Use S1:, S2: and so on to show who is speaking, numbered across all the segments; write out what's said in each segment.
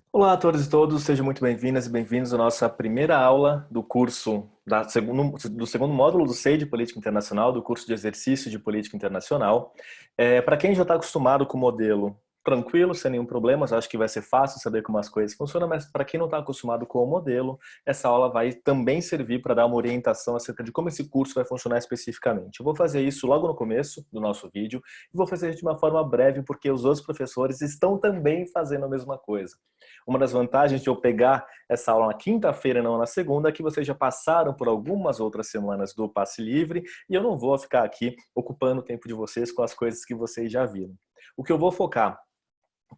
S1: Olá a todos e todos, sejam muito bem-vindas e bem-vindos à nossa primeira aula do curso do segundo módulo do SEI de Política Internacional, do curso de exercício de Política Internacional. Para quem já está acostumado com o modelo, tranquilo, sem nenhum problema, acho que vai ser fácil saber como as coisas funcionam, mas para quem não está acostumado com o modelo, essa aula vai também servir para dar uma orientação acerca de como esse curso vai funcionar especificamente. Eu vou fazer isso logo no começo do nosso vídeo e vou fazer de uma forma breve, porque os outros professores estão também fazendo a mesma coisa. Uma das vantagens de eu pegar essa aula na quinta-feira e não na segunda é que vocês já passaram por algumas outras semanas do Passe Livre e eu não vou ficar aqui ocupando o tempo de vocês com as coisas que vocês já viram. O que eu vou focar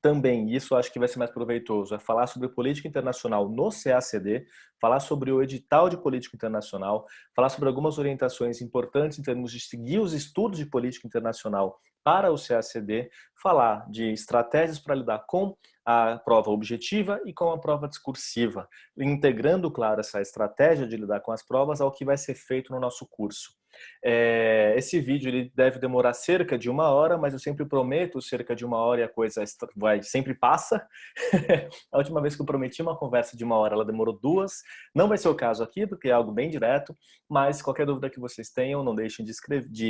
S1: também, e isso acho que vai ser mais proveitoso, é falar sobre política internacional no CACD, falar sobre o edital de política internacional, falar sobre algumas orientações importantes em termos de seguir os estudos de política internacional para o CACD, falar de estratégias para lidar com a prova objetiva e com a prova discursiva, integrando, claro, essa estratégia de lidar com as provas ao que vai ser feito no nosso curso. Esse vídeo ele deve demorar cerca de 1 hora, mas eu sempre prometo cerca de 1 hora e a coisa sempre passa. A última vez que eu prometi uma conversa de 1 hora, ela demorou 2. Não vai ser o caso aqui, porque é algo bem direto, mas qualquer dúvida que vocês tenham, não deixem de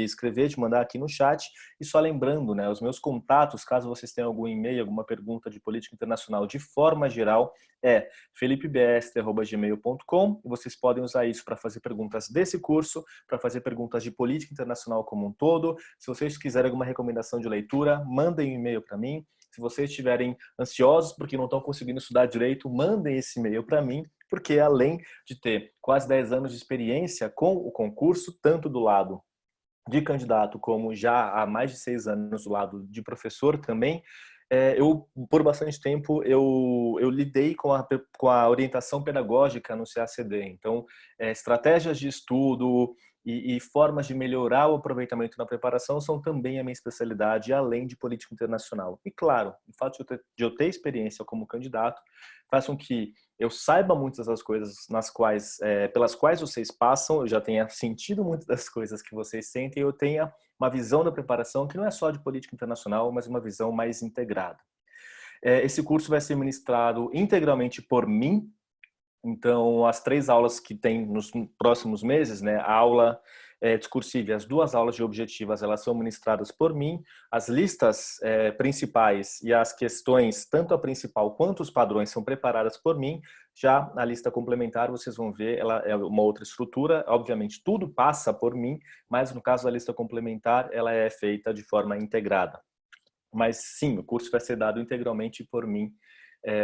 S1: escrever, de mandar aqui no chat. E só lembrando, né, os meus contatos, caso vocês tenham algum e-mail, alguma pergunta de política internacional de forma geral, é felipebestre@gmail.com. Vocês podem usar isso para fazer perguntas desse curso, para fazer perguntas de política internacional como um todo. Se vocês quiserem alguma recomendação de leitura, mandem um e-mail para mim. Se vocês estiverem ansiosos porque não estão conseguindo estudar direito, mandem esse e-mail para mim, porque além de ter quase 10 anos de experiência com o concurso, tanto do lado de candidato como já há mais de 6 anos do lado de professor também, por bastante tempo, eu lidei com a orientação pedagógica no CACD. Então, estratégias de estudo e formas de melhorar o aproveitamento na preparação são também a minha especialidade, além de política internacional. E, claro, o fato de eu ter experiência como candidato faz com que eu saiba muitas das coisas pelas quais vocês passam, eu já tenha sentido muitas das coisas que vocês sentem, eu tenha uma visão da preparação que não é só de política internacional, mas uma visão mais integrada. Esse curso vai ser ministrado integralmente por mim, então as 3 aulas que tem nos próximos meses, né, a aula discursiva e as 2 aulas de objetivas, elas são ministradas por mim, as listas principais e as questões, tanto a principal quanto os padrões, são preparadas por mim. Já a lista complementar, vocês vão ver, ela é uma outra estrutura, obviamente tudo passa por mim, mas no caso da lista complementar, ela é feita de forma integrada. Mas sim, o curso vai ser dado integralmente por mim,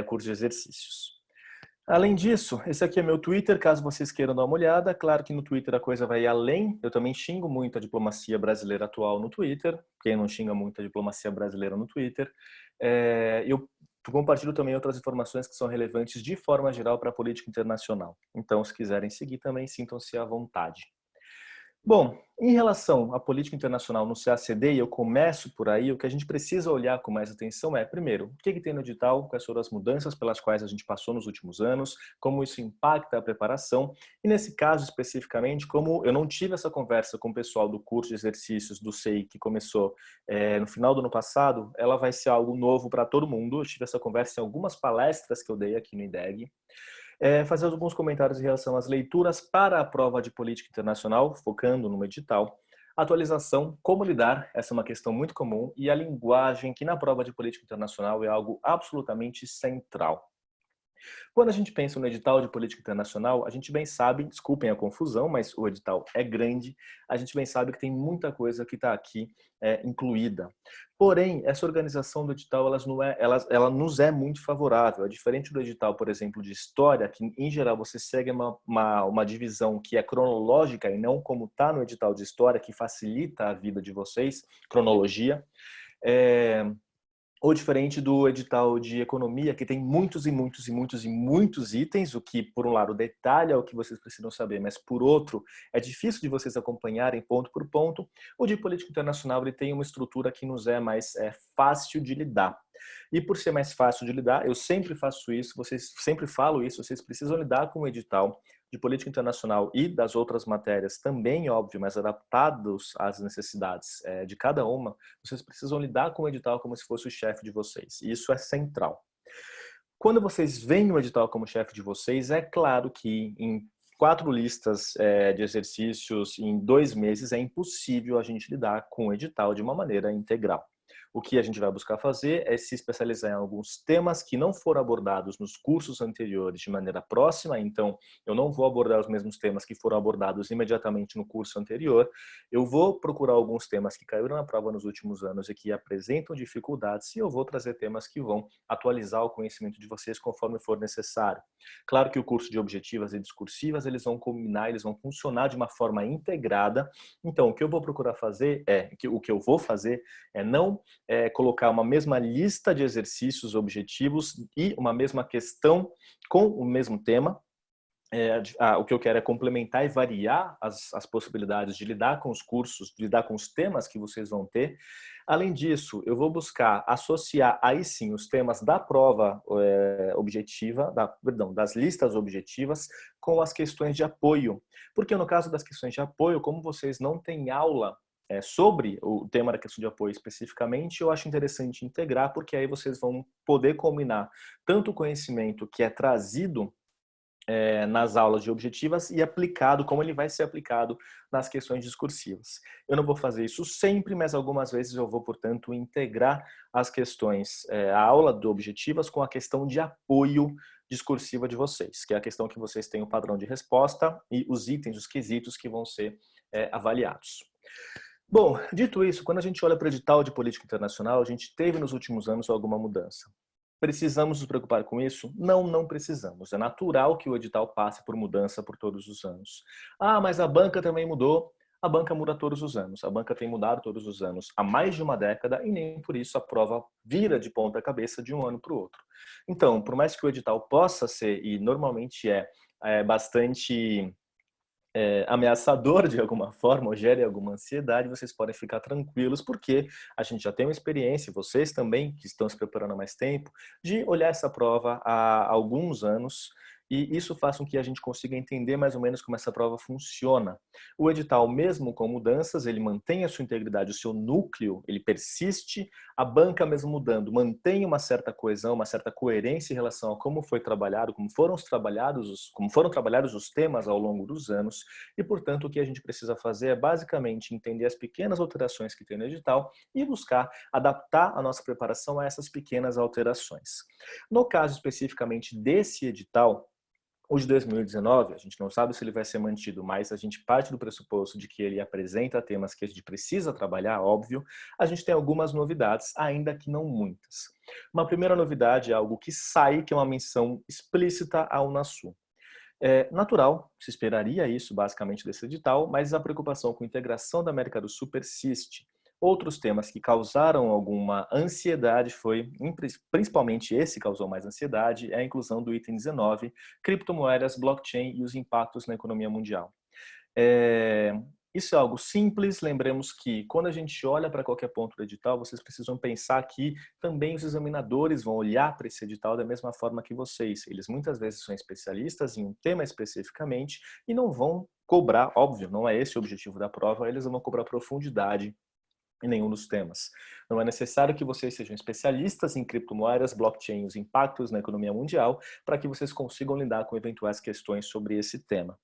S1: curso de exercícios. Além disso, esse aqui é meu Twitter, caso vocês queiram dar uma olhada. Claro que no Twitter a coisa vai além. Eu também xingo muito a diplomacia brasileira atual no Twitter. Quem não xinga muito a diplomacia brasileira no Twitter? Eu compartilho também outras informações que são relevantes de forma geral para a política internacional. Então, se quiserem seguir também, sintam-se à vontade. Bom, em relação à política internacional no CACD, e eu começo por aí, o que a gente precisa olhar com mais atenção é, primeiro, o que tem no edital, quais foram as mudanças pelas quais a gente passou nos últimos anos, como isso impacta a preparação, e nesse caso especificamente, como eu não tive essa conversa com o pessoal do curso de exercícios do SEI, que começou no final do ano passado, ela vai ser algo novo para todo mundo. Eu tive essa conversa em algumas palestras que eu dei aqui no IDEG. Fazer alguns comentários em relação às leituras para a prova de política internacional, focando no edital. Atualização, como lidar, essa é uma questão muito comum, e a linguagem, que na prova de política internacional é algo absolutamente central. Quando a gente pensa no edital de política internacional, a gente bem sabe, desculpem a confusão, mas o edital é grande, a gente bem sabe que tem muita coisa que está aqui incluída. Porém, essa organização do edital ela nos é muito favorável. É diferente do edital, por exemplo, de história, que em geral você segue uma divisão que é cronológica e não como está no edital de história, que facilita a vida de vocês, cronologia. Ou diferente do edital de economia, que tem muitos e muitos e muitos e muitos itens, o que, por um lado, detalha o que vocês precisam saber, mas, por outro, é difícil de vocês acompanharem ponto por ponto. O de política internacional ele tem uma estrutura que nos é mais fácil de lidar. E por ser mais fácil de lidar, eu sempre faço isso, vocês sempre falo isso, vocês precisam lidar com o edital de política internacional e das outras matérias também, óbvio, mas adaptados às necessidades de cada uma. Vocês precisam lidar com o edital como se fosse o chefe de vocês. E isso é central. Quando vocês veem o edital como chefe de vocês, é claro que em 4 listas de exercícios em 2 meses é impossível a gente lidar com o edital de uma maneira integral. O que a gente vai buscar fazer é se especializar em alguns temas que não foram abordados nos cursos anteriores de maneira próxima, então eu não vou abordar os mesmos temas que foram abordados imediatamente no curso anterior, eu vou procurar alguns temas que caíram na prova nos últimos anos e que apresentam dificuldades e eu vou trazer temas que vão atualizar o conhecimento de vocês conforme for necessário. Claro que o curso de objetivas e discursivas, eles vão combinar, eles vão funcionar de uma forma integrada. Então, o que eu vou procurar fazer o que eu vou fazer é não colocar uma mesma lista de exercícios objetivos e uma mesma questão com o mesmo tema. O que eu quero é complementar e variar as possibilidades de lidar com os cursos, de lidar com os temas que vocês vão ter. Além disso, eu vou buscar associar aí sim os temas da prova objetiva, das listas objetivas, com as questões de apoio. Porque no caso das questões de apoio, como vocês não têm aula sobre o tema da questão de apoio especificamente, eu acho interessante integrar, porque aí vocês vão poder combinar tanto o conhecimento que é trazido nas aulas de objetivas e aplicado, como ele vai ser aplicado nas questões discursivas. Eu não vou fazer isso sempre, mas algumas vezes eu vou, portanto, integrar as questões, a aula de objetivas com a questão de apoio discursiva de vocês, que é a questão que vocês têm o padrão de resposta e os itens, os quesitos que vão ser avaliados. Bom, dito isso, quando a gente olha para o edital de política internacional, a gente teve nos últimos anos alguma mudança. Precisamos nos preocupar com isso? Não, não precisamos. É natural que o edital passe por mudança por todos os anos. Ah, mas a banca também mudou. A banca muda todos os anos. A banca tem mudado todos os anos há mais de uma década e nem por isso a prova vira de ponta cabeça de um ano para o outro. Então, por mais que o edital possa ser, e normalmente bastante ameaçador de alguma forma ou gere alguma ansiedade, vocês podem ficar tranquilos, porque a gente já tem uma experiência, vocês também, que estão se preparando há mais tempo, de olhar essa prova há alguns anos, e isso faz com que a gente consiga entender mais ou menos como essa prova funciona. O edital, mesmo com mudanças, ele mantém a sua integridade, o seu núcleo, ele persiste, a banca mesmo mudando, mantém uma certa coesão, uma certa coerência em relação a como foi trabalhado, como foram trabalhados os temas ao longo dos anos, e, portanto, o que a gente precisa fazer é basicamente entender as pequenas alterações que tem no edital e buscar adaptar a nossa preparação a essas pequenas alterações. No caso especificamente desse edital, o de 2019, a gente não sabe se ele vai ser mantido, mas a gente parte do pressuposto de que ele apresenta temas que a gente precisa trabalhar, óbvio. A gente tem algumas novidades, ainda que não muitas. Uma primeira novidade é algo que sai, que é uma menção explícita ao Unasul. É natural, se esperaria isso basicamente desse edital, mas a preocupação com a integração da América do Sul persiste. Outros temas que causaram alguma ansiedade principalmente esse causou mais ansiedade, é a inclusão do item 19, criptomoedas, blockchain e os impactos na economia mundial. Isso é algo simples, lembremos que quando a gente olha para qualquer ponto do edital, vocês precisam pensar que também os examinadores vão olhar para esse edital da mesma forma que vocês. Eles muitas vezes são especialistas em um tema especificamente e não vão cobrar, óbvio, não é esse o objetivo da prova, eles não vão cobrar profundidade em nenhum dos temas. Não é necessário que vocês sejam especialistas em criptomoedas, blockchain e os impactos na economia mundial para que vocês consigam lidar com eventuais questões sobre esse tema.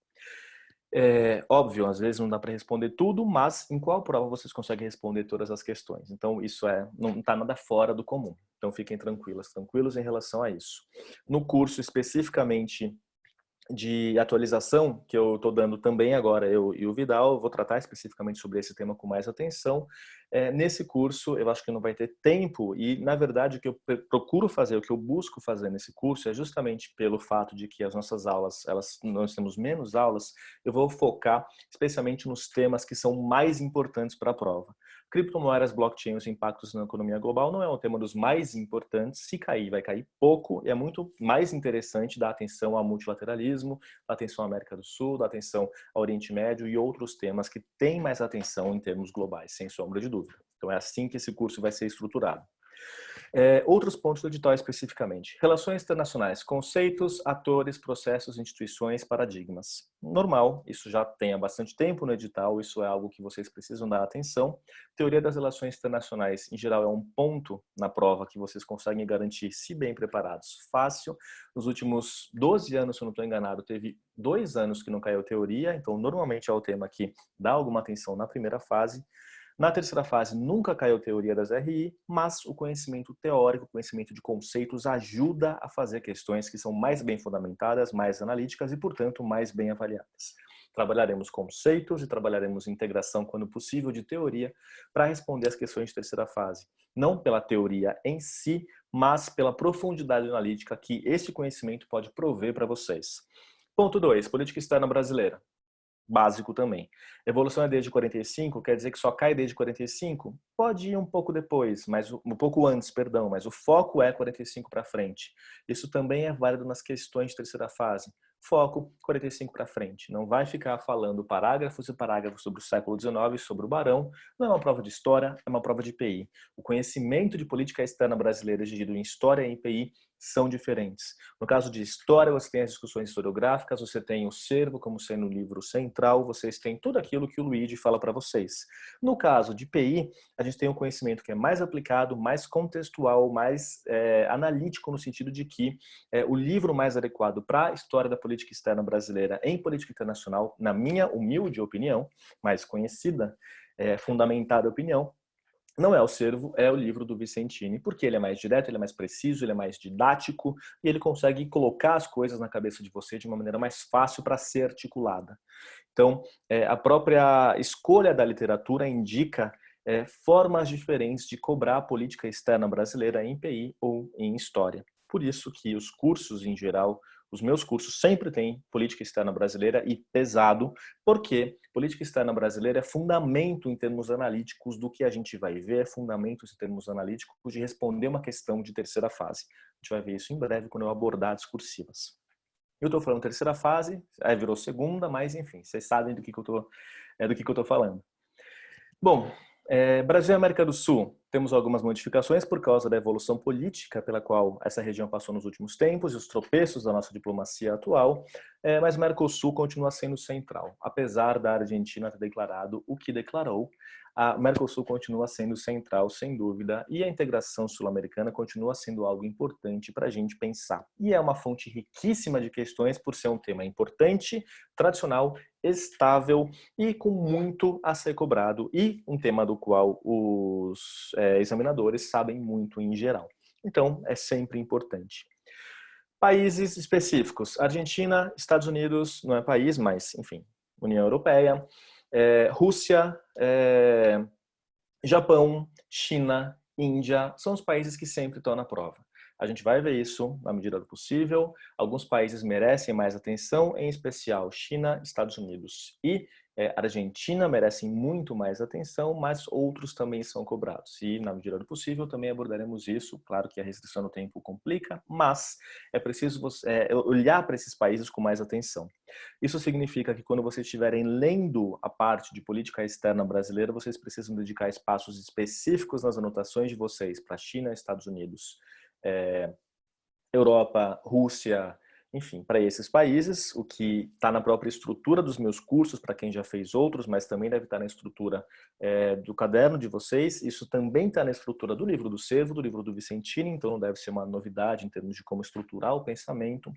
S1: Óbvio, às vezes não dá para responder tudo, mas em qual prova vocês conseguem responder todas as questões? Então, isso não está nada fora do comum. Então, fiquem tranquilos em relação a isso. No curso, especificamente de atualização, que eu estou dando também agora, eu e o Vidal, eu vou tratar especificamente sobre esse tema com mais atenção. Nesse curso, eu acho que não vai ter tempo e, na verdade, o que eu procuro fazer, o que eu busco fazer nesse curso é justamente pelo fato de que as nossas aulas, nós temos menos aulas, eu vou focar especialmente nos temas que são mais importantes para a prova. Criptomoedas, blockchain, os impactos na economia global não é um tema dos mais importantes. Se cair, vai cair pouco. E é muito mais interessante dar atenção ao multilateralismo, dar atenção à América do Sul, dar atenção ao Oriente Médio e outros temas que têm mais atenção em termos globais, sem sombra de dúvida. Então é assim que esse curso vai ser estruturado. Outros pontos do edital especificamente. Relações internacionais, conceitos, atores, processos, instituições, paradigmas. Normal, isso já tem há bastante tempo no edital, isso é algo que vocês precisam dar atenção. Teoria das relações internacionais, em geral, é um ponto na prova que vocês conseguem garantir, se bem preparados, fácil. Nos últimos 12 anos, se eu não estou enganado, teve 2 anos que não caiu teoria, então normalmente é o tema que dá alguma atenção na primeira fase. Na terceira fase, nunca caiu teoria das RI, mas o conhecimento teórico, o conhecimento de conceitos ajuda a fazer questões que são mais bem fundamentadas, mais analíticas e, portanto, mais bem avaliadas. Trabalharemos conceitos e trabalharemos integração, quando possível, de teoria para responder as questões de terceira fase. Não pela teoria em si, mas pela profundidade analítica que esse conhecimento pode prover para vocês. Ponto 2, política externa brasileira. Básico também. Evolução é desde 45, quer dizer que só cai desde 45? Pode ir um pouco depois, um pouco antes, perdão, mas o foco é 45 para frente. Isso também é válido nas questões de terceira fase. Foco 45 para frente. Não vai ficar falando parágrafos e parágrafos sobre o século XIX, sobre o Barão. Não é uma prova de história, é uma prova de IPI. O conhecimento de política externa brasileira exigido em história e IPI são diferentes. No caso de história, você tem as discussões historiográficas, você tem o Cervo como sendo o livro central, vocês têm tudo aquilo que o Luigi fala para vocês. No caso de IPI, a gente tem um conhecimento que é mais aplicado, mais contextual, mais analítico, no sentido de que o livro mais adequado para a história da política externa brasileira em política internacional, na minha humilde opinião, mais conhecida, fundamentada opinião, não é o Cervo, é o livro do Vicentini, porque ele é mais direto, ele é mais preciso, ele é mais didático e ele consegue colocar as coisas na cabeça de você de uma maneira mais fácil para ser articulada. Então, a própria escolha da literatura indica formas diferentes de cobrar a política externa brasileira em PI ou em história. Por isso que os cursos, em geral, os meus cursos sempre têm política externa brasileira e pesado, porque política externa brasileira é fundamento em termos analíticos do que a gente vai ver, é fundamento em termos analíticos de responder uma questão de terceira fase. A gente vai ver isso em breve quando eu abordar discursivas. Eu estou falando terceira fase, aí virou segunda, mas enfim, vocês sabem do que eu tô falando. Bom, Brasil e América do Sul, temos algumas modificações por causa da evolução política pela qual essa região passou nos últimos tempos e os tropeços da nossa diplomacia atual, mas o Mercosul continua sendo central. Apesar da Argentina ter declarado o que declarou, a Mercosul continua sendo central, sem dúvida, e a integração sul-americana continua sendo algo importante para a gente pensar. E é uma fonte riquíssima de questões por ser um tema importante, tradicional, estável e com muito a ser cobrado, e um tema do qual os examinadores sabem muito em geral. Então, é sempre importante. Países específicos. Argentina, Estados Unidos, não é país, mas, enfim, União Europeia, Rússia, Japão, China, Índia, são os países que sempre estão na prova. A gente vai ver isso na medida do possível. Alguns países merecem mais atenção, em especial China, Estados Unidos e Argentina merecem muito mais atenção, mas outros também são cobrados. E na medida do possível também abordaremos isso. Claro que a restrição no tempo complica, mas é preciso olhar para esses países com mais atenção. Isso significa que quando vocês estiverem lendo a parte de política externa brasileira, vocês precisam dedicar espaços específicos nas anotações de vocês para China, Estados Unidos, Europa, Rússia, enfim, para esses países, o que está na própria estrutura dos meus cursos, para quem já fez outros, mas também deve estar na estrutura do caderno de vocês. Isso também está na estrutura do livro do Cervo, do livro do Vicentini, então não deve ser uma novidade em termos de como estruturar o pensamento.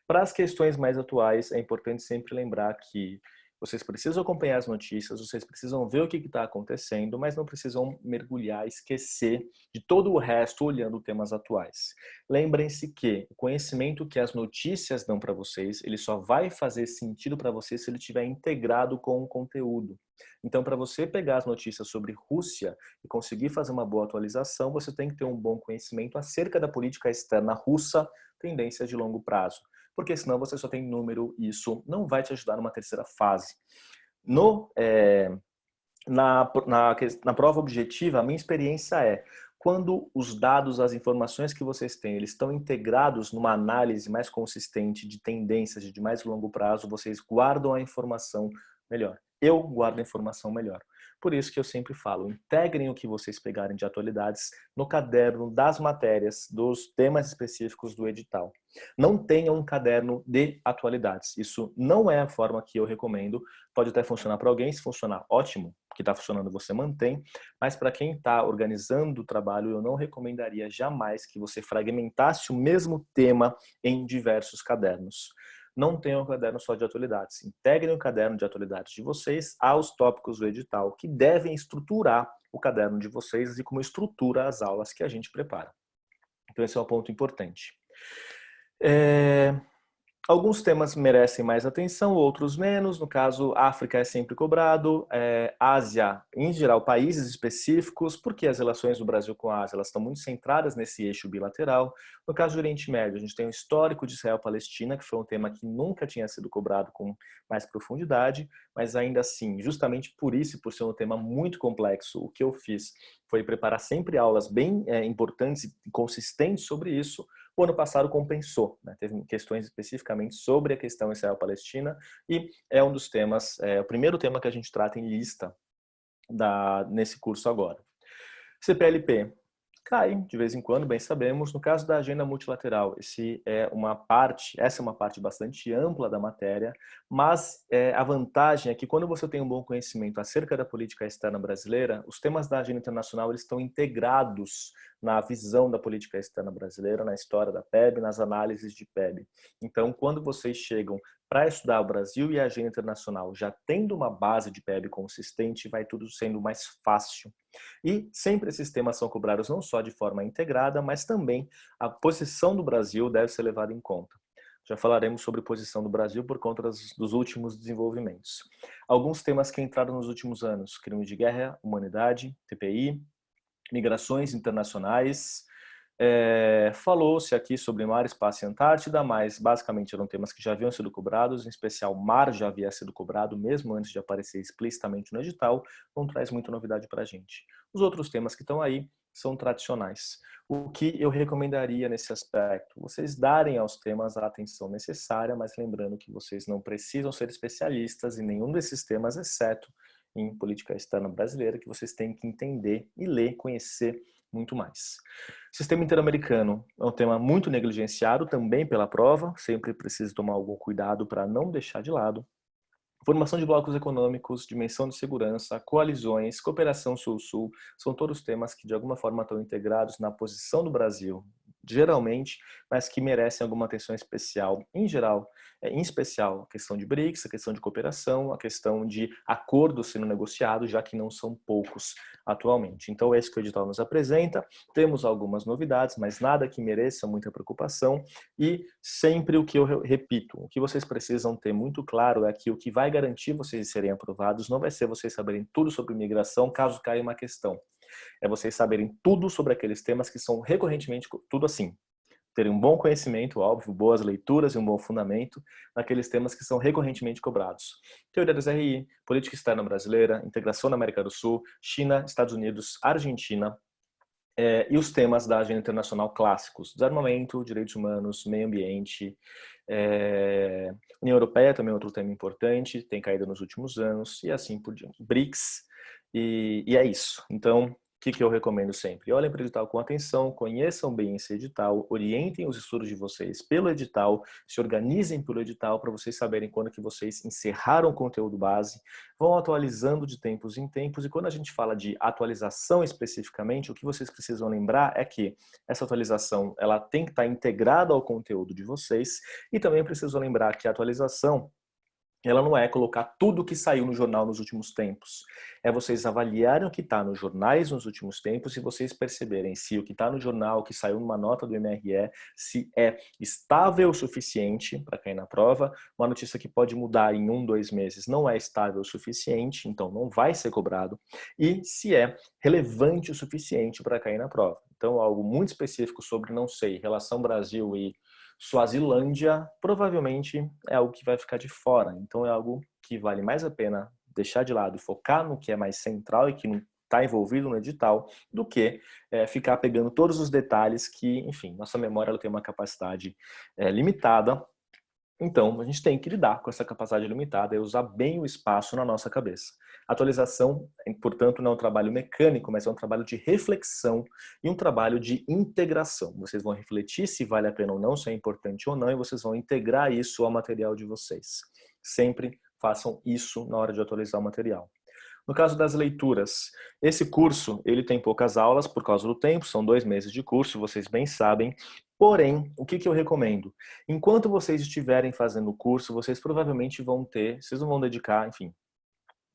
S1: Para as questões mais atuais, é importante sempre lembrar que vocês precisam acompanhar as notícias, vocês precisam ver o que está acontecendo, mas não precisam mergulhar, esquecer de todo o resto olhando temas atuais. Lembrem-se que o conhecimento que as notícias dão para vocês, ele só vai fazer sentido para vocês se ele estiver integrado com o conteúdo. Então, para você pegar as notícias sobre Rússia e conseguir fazer uma boa atualização, você tem que ter um bom conhecimento acerca da política externa russa, tendências de longo prazo. Porque senão você só tem número e isso não vai te ajudar numa terceira fase. Na prova objetiva, a minha experiência é quando os dados, as informações que vocês têm, eles estão integrados numa análise mais consistente de tendências de mais longo prazo, vocês guardam a informação melhor. Eu guardo a informação melhor. Por isso que eu sempre falo, integrem o que vocês pegarem de atualidades no caderno das matérias, dos temas específicos do edital. Não tenham um caderno de atualidades. Isso não é a forma que eu recomendo. Pode até funcionar para alguém, se funcionar, ótimo. O que está funcionando você mantém, mas para quem está organizando o trabalho, eu não recomendaria jamais que você fragmentasse o mesmo tema em diversos cadernos. Não tenham um caderno só de atualidades. Integrem o caderno de atualidades de vocês aos tópicos do edital, que devem estruturar o caderno de vocês e como estrutura as aulas que a gente prepara. Então esse é um ponto importante. Alguns temas merecem mais atenção, outros menos. No caso, África é sempre cobrado, Ásia, em geral, países específicos, porque as relações do Brasil com a Ásia elas estão muito centradas nesse eixo bilateral. No caso do Oriente Médio, a gente tem o histórico de Israel-Palestina, que foi um tema que nunca tinha sido cobrado com mais profundidade, mas ainda assim, justamente por isso e por ser um tema muito complexo, o que eu fiz foi preparar sempre aulas bem importantes e consistentes sobre isso. O ano passado compensou, né? Teve questões especificamente sobre a questão Israel-Palestina e é um dos temas, o primeiro tema que a gente trata em lista nesse curso agora. CPLP cai de vez em quando, bem sabemos. No caso da agenda multilateral, essa é uma parte bastante ampla da matéria, mas a vantagem é que quando você tem um bom conhecimento acerca da política externa brasileira, os temas da agenda internacional eles estão integrados na visão da política externa brasileira, na história da PEB, nas análises de PEB. Então, quando vocês chegam para estudar o Brasil e a agenda internacional, já tendo uma base de PEB consistente, vai tudo sendo mais fácil. E sempre esses temas são cobrados não só de forma integrada, mas também a posição do Brasil deve ser levada em conta. Já falaremos sobre posição do Brasil por conta dos últimos desenvolvimentos. Alguns temas que entraram nos últimos anos: crimes de guerra, humanidade, TPI, migrações internacionais. Falou-se aqui sobre mar, espaço e Antártida, mas basicamente eram temas que já haviam sido cobrados, em especial mar já havia sido cobrado, mesmo antes de aparecer explicitamente no edital, não traz muita novidade para a gente. Os outros temas que estão aí são tradicionais. O que eu recomendaria nesse aspecto? Vocês darem aos temas a atenção necessária, mas lembrando que vocês não precisam ser especialistas em nenhum desses temas, exceto em política externa brasileira, que vocês têm que entender e ler, conhecer muito mais. Sistema interamericano é um tema muito negligenciado também pela prova, sempre precisa tomar algum cuidado para não deixar de lado. Formação de blocos econômicos, dimensão de segurança, coalizões, cooperação sul-sul, são todos temas que de alguma forma estão integrados na posição do Brasil, geralmente, mas que merecem alguma atenção especial. Em geral, em especial, a questão de BRICS, a questão de cooperação, a questão de acordos sendo negociados, já que não são poucos atualmente. Então, é isso que o edital nos apresenta. Temos algumas novidades, mas nada que mereça muita preocupação. E sempre o que eu repito, o que vocês precisam ter muito claro é que o que vai garantir vocês serem aprovados não vai ser vocês saberem tudo sobre imigração, caso caia uma questão. É vocês saberem tudo sobre aqueles temas que são recorrentemente, tudo assim, terem um bom conhecimento, óbvio, boas leituras e um bom fundamento naqueles temas que são recorrentemente cobrados. Teoria das RI, política externa brasileira, integração na América do Sul, China, Estados Unidos, Argentina, e os temas da agenda internacional clássicos: desarmamento, direitos humanos, meio ambiente, União Europeia também é outro tema importante, tem caído nos últimos anos, e assim por diante. BRICS, e é isso. Então, o que eu recomendo sempre? Olhem para o edital com atenção, conheçam bem esse edital, orientem os estudos de vocês pelo edital, se organizem pelo edital para vocês saberem quando que vocês encerraram o conteúdo base, vão atualizando de tempos em tempos, e quando a gente fala de atualização especificamente, o que vocês precisam lembrar é que essa atualização ela tem que estar integrada ao conteúdo de vocês, e também precisam lembrar que a atualização ela não é colocar tudo que saiu no jornal nos últimos tempos. É vocês avaliarem o que está nos jornais nos últimos tempos e vocês perceberem se o que está no jornal, que saiu numa nota do MRE, se é estável o suficiente para cair na prova. Uma notícia que pode mudar em 1, 2 meses não é estável o suficiente, então não vai ser cobrado. E se é relevante o suficiente para cair na prova. Então, algo muito específico sobre, não sei, relação Brasil e Suazilândia, provavelmente é algo que vai ficar de fora. Então é algo que vale mais a pena deixar de lado e focar no que é mais central e que não está envolvido no edital, do que ficar pegando todos os detalhes que, enfim, nossa memória ela tem uma capacidade limitada Então, a gente tem que lidar com essa capacidade limitada e usar bem o espaço na nossa cabeça. Atualização, portanto, não é um trabalho mecânico, mas é um trabalho de reflexão e um trabalho de integração. Vocês vão refletir se vale a pena ou não, se é importante ou não, e vocês vão integrar isso ao material de vocês. Sempre façam isso na hora de atualizar o material. No caso das leituras, esse curso ele tem poucas aulas por causa do tempo, são 2 meses de curso, vocês bem sabem. Porém, o que eu recomendo? Enquanto vocês estiverem fazendo o curso, vocês provavelmente vão ter, vocês não vão dedicar, enfim,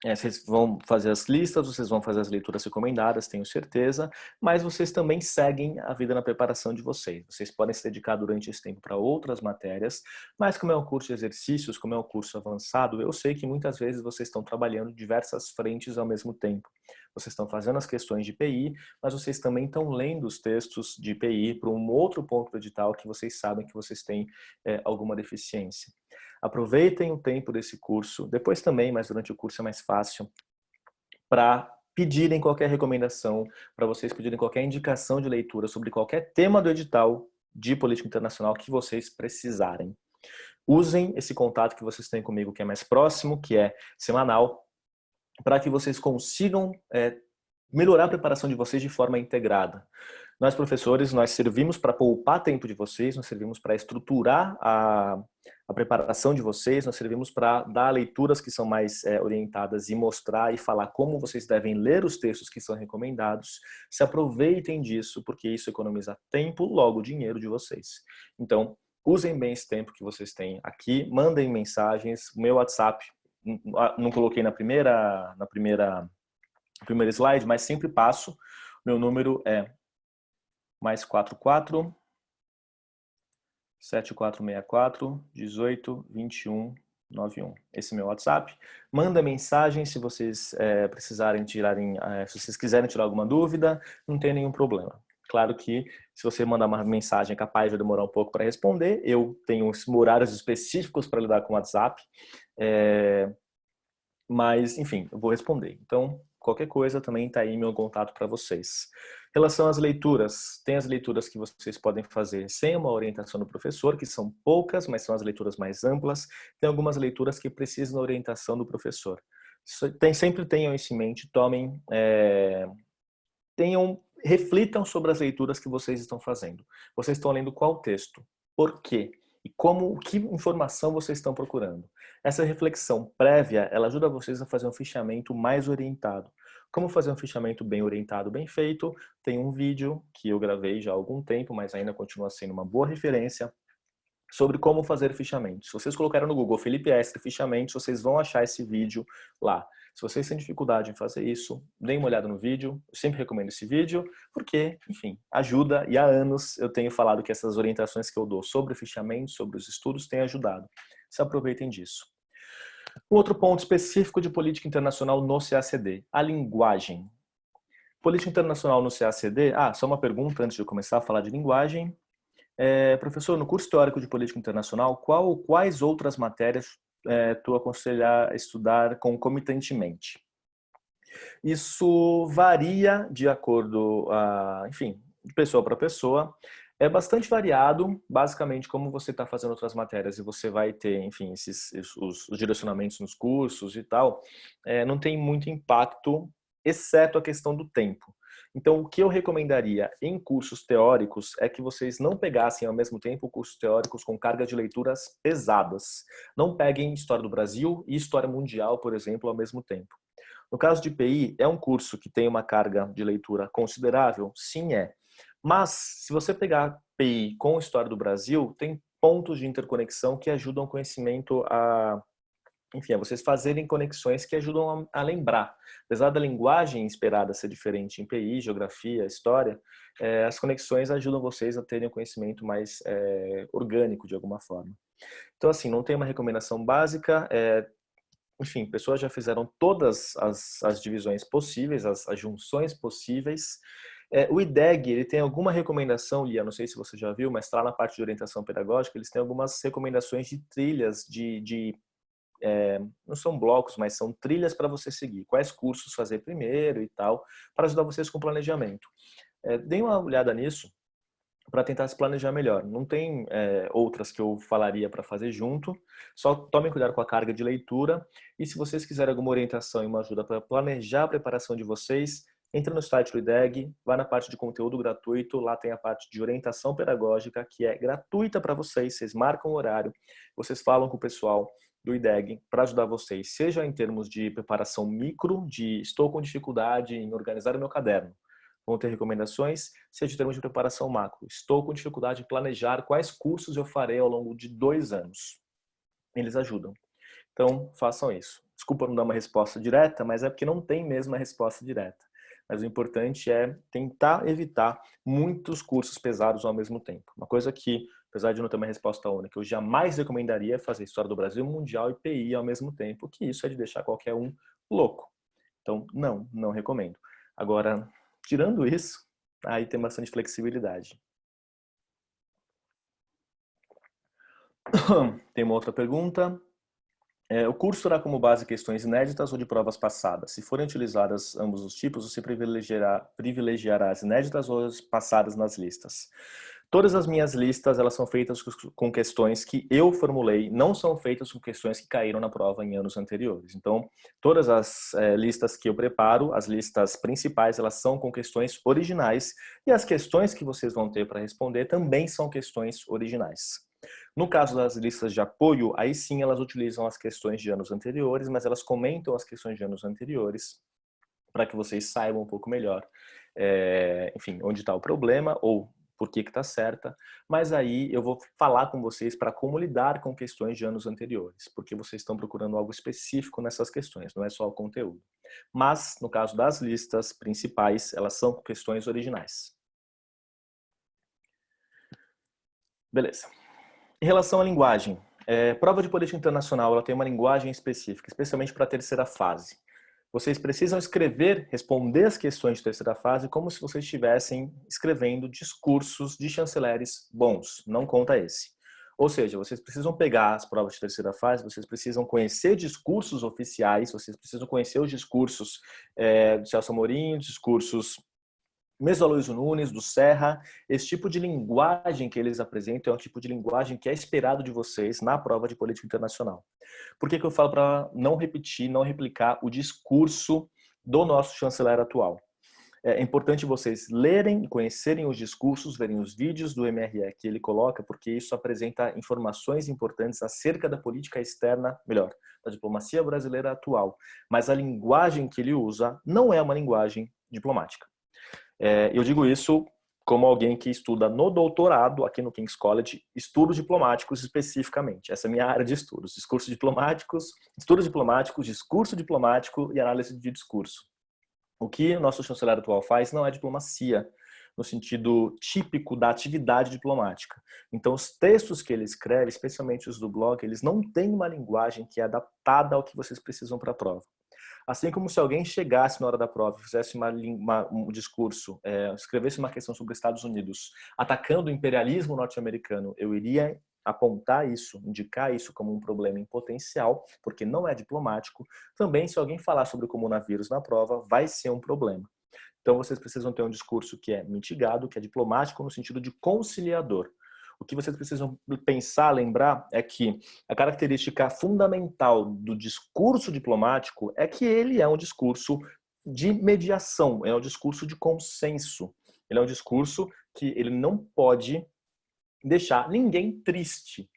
S1: vocês vão fazer as listas, vocês vão fazer as leituras recomendadas, tenho certeza, mas vocês também seguem a vida na preparação de vocês. Vocês podem se dedicar durante esse tempo para outras matérias, mas como é um curso de exercícios, como é um curso avançado, eu sei que muitas vezes vocês estão trabalhando em diversas frentes ao mesmo tempo. Vocês estão fazendo as questões de PI, mas vocês também estão lendo os textos de PI para um outro ponto do edital que vocês sabem que vocês têm alguma deficiência. Aproveitem o tempo desse curso, depois também, mas durante o curso é mais fácil, para pedirem qualquer recomendação, para vocês pedirem qualquer indicação de leitura sobre qualquer tema do edital de política internacional que vocês precisarem. Usem esse contato que vocês têm comigo, que é mais próximo, que é semanal, para que vocês consigam melhorar a preparação de vocês de forma integrada. Nós, professores, nós servimos para poupar tempo de vocês, nós servimos para estruturar a preparação de vocês, nós servimos para dar leituras que são mais orientadas e mostrar e falar como vocês devem ler os textos que são recomendados. Se aproveitem disso, porque isso economiza tempo, logo dinheiro de vocês. Então, usem bem esse tempo que vocês têm aqui, mandem mensagens, meu WhatsApp, não coloquei no primeiro slide, mas sempre passo. Meu número é +44 7464 18 21 91. Esse é meu WhatsApp. Manda mensagem se vocês se vocês quiserem tirar alguma dúvida, não tem nenhum problema. Claro que se você mandar uma mensagem é capaz de demorar um pouco para responder. Eu tenho horários específicos para lidar com o WhatsApp. Mas, enfim, eu vou responder. Então, qualquer coisa também está aí meu contato para vocês. Em relação às leituras, tem as leituras que vocês podem fazer sem uma orientação do professor, que são poucas, mas são as leituras mais amplas. Tem algumas leituras que precisam da orientação do professor. Sempre tenham isso em mente, reflitam sobre as leituras que vocês estão fazendo. Vocês estão lendo qual texto? Por quê? E que informação vocês estão procurando. Essa reflexão prévia, ela ajuda vocês a fazer um fichamento mais orientado. Como fazer um fichamento bem orientado, bem feito? Tem um vídeo que eu gravei já há algum tempo, mas ainda continua sendo uma boa referência sobre como fazer fichamento. Se vocês colocarem no Google Felipe Estre fichamento, vocês vão achar esse vídeo lá. Se vocês têm dificuldade em fazer isso, deem uma olhada no vídeo. Eu sempre recomendo esse vídeo, porque, enfim, ajuda. E há anos eu tenho falado que essas orientações que eu dou sobre fichamento, sobre os estudos, têm ajudado. Se aproveitem disso. Um outro ponto específico de política internacional no CACD, a linguagem. Política internacional no CACD, só uma pergunta antes de eu começar a falar de linguagem. Professor, no curso teórico de política internacional, quais outras matérias tu aconselhar a estudar concomitantemente? Isso varia de acordo, enfim, de pessoa para pessoa. É bastante variado, basicamente, como você está fazendo outras matérias e você vai ter, enfim, os direcionamentos nos cursos e tal, não tem muito impacto, exceto a questão do tempo. Então, o que eu recomendaria em cursos teóricos é que vocês não pegassem ao mesmo tempo cursos teóricos com carga de leituras pesadas. Não peguem História do Brasil e História Mundial, por exemplo, ao mesmo tempo. No caso de PI, é um curso que tem uma carga de leitura considerável? Sim, é. Mas, se você pegar PI com História do Brasil, tem pontos de interconexão que ajudam o conhecimento enfim, a vocês fazerem conexões que ajudam a lembrar. Apesar da linguagem esperada ser diferente em PI, geografia, história, as conexões ajudam vocês a terem um conhecimento mais orgânico, de alguma forma. Então, assim, não tem uma recomendação básica. Enfim, pessoas já fizeram todas as divisões possíveis, as junções possíveis. O IDEG, ele tem alguma recomendação, Lia, não sei se você já viu, mas está lá na parte de orientação pedagógica, eles têm algumas recomendações de trilhas, não são blocos, mas são trilhas para você seguir. Quais cursos fazer primeiro e tal, para ajudar vocês com o planejamento. Deem uma olhada nisso. para tentar se planejar melhor. Não tem outras que eu falaria para fazer junto, só tomem cuidado com a carga de leitura, e se vocês quiserem alguma orientação e uma ajuda para planejar a preparação de vocês, entra no site do IDEG, vai na parte de conteúdo gratuito, lá tem a parte de orientação pedagógica, que é gratuita para vocês, vocês marcam o horário, vocês falam com o pessoal do IDEG para ajudar vocês, seja em termos de preparação micro, de estou com dificuldade em organizar o meu caderno, vão ter recomendações, seja em termos de preparação macro. Estou com dificuldade em planejar quais cursos eu farei ao longo de 2 anos. Eles ajudam. Então, façam isso. Desculpa não dar uma resposta direta, mas é porque não tem mesmo a resposta direta. Mas o importante é tentar evitar muitos cursos pesados ao mesmo tempo. Uma coisa que, apesar de não ter uma resposta única, eu jamais recomendaria é fazer História do Brasil, Mundial e PI ao mesmo tempo, que isso é de deixar qualquer um louco. Então, não recomendo. Agora, tirando isso, aí tem bastante flexibilidade. Tem uma outra pergunta. O curso terá como base questões inéditas ou de provas passadas? Se forem utilizadas ambos os tipos, você privilegiará as inéditas ou as passadas nas listas? Todas as minhas listas, elas são feitas com questões que eu formulei, não são feitas com questões que caíram na prova em anos anteriores. Então, todas as listas que eu preparo, as listas principais, elas são com questões originais, e as questões que vocês vão ter para responder também são questões originais. No caso das listas de apoio, aí sim elas utilizam as questões de anos anteriores, mas elas comentam as questões de anos anteriores para que vocês saibam um pouco melhor, enfim, onde está o problema ou por que está certa, mas aí eu vou falar com vocês para como lidar com questões de anos anteriores, porque vocês estão procurando algo específico nessas questões, não é só o conteúdo. Mas, no caso das listas principais, elas são questões originais. Beleza. Em relação à linguagem, prova de política internacional ela tem uma linguagem específica, especialmente para a terceira fase. Vocês precisam escrever, responder as questões de terceira fase como se vocês estivessem escrevendo discursos de chanceleres bons, não conta esse. Ou seja, vocês precisam pegar as provas de terceira fase, vocês precisam conhecer discursos oficiais, vocês precisam conhecer os discursos do Celso Amorim, discursos mesmo Aloysio Nunes, do Serra, esse tipo de linguagem que eles apresentam é um tipo de linguagem que é esperado de vocês na prova de política internacional. Por que eu falo para não repetir, não replicar o discurso do nosso chanceler atual? É importante vocês lerem e conhecerem os discursos, verem os vídeos do MRE que ele coloca, porque isso apresenta informações importantes acerca da política externa, melhor, da diplomacia brasileira atual. Mas a linguagem que ele usa não é uma linguagem diplomática. Eu digo isso como alguém que estuda no doutorado, aqui no King's College, estudos diplomáticos especificamente. Essa é a minha área de estudos. Discursos diplomáticos, estudos diplomáticos, discurso diplomático e análise de discurso. O que o nosso chanceler atual faz não é diplomacia, no sentido típico da atividade diplomática. Então, os textos que ele escreve, especialmente os do blog, eles não têm uma linguagem que é adaptada ao que vocês precisam para a prova. Assim como se alguém chegasse na hora da prova e fizesse um discurso, escrevesse uma questão sobre os Estados Unidos, atacando o imperialismo norte-americano, eu iria apontar isso, indicar isso como um problema em potencial, porque não é diplomático. Também, se alguém falar sobre o coronavírus na prova, vai ser um problema. Então, vocês precisam ter um discurso que é mitigado, que é diplomático no sentido de conciliador. O que vocês precisam pensar, lembrar, é que a característica fundamental do discurso diplomático é que ele é um discurso de mediação, é um discurso de consenso. Ele é um discurso que ele não pode deixar ninguém triste,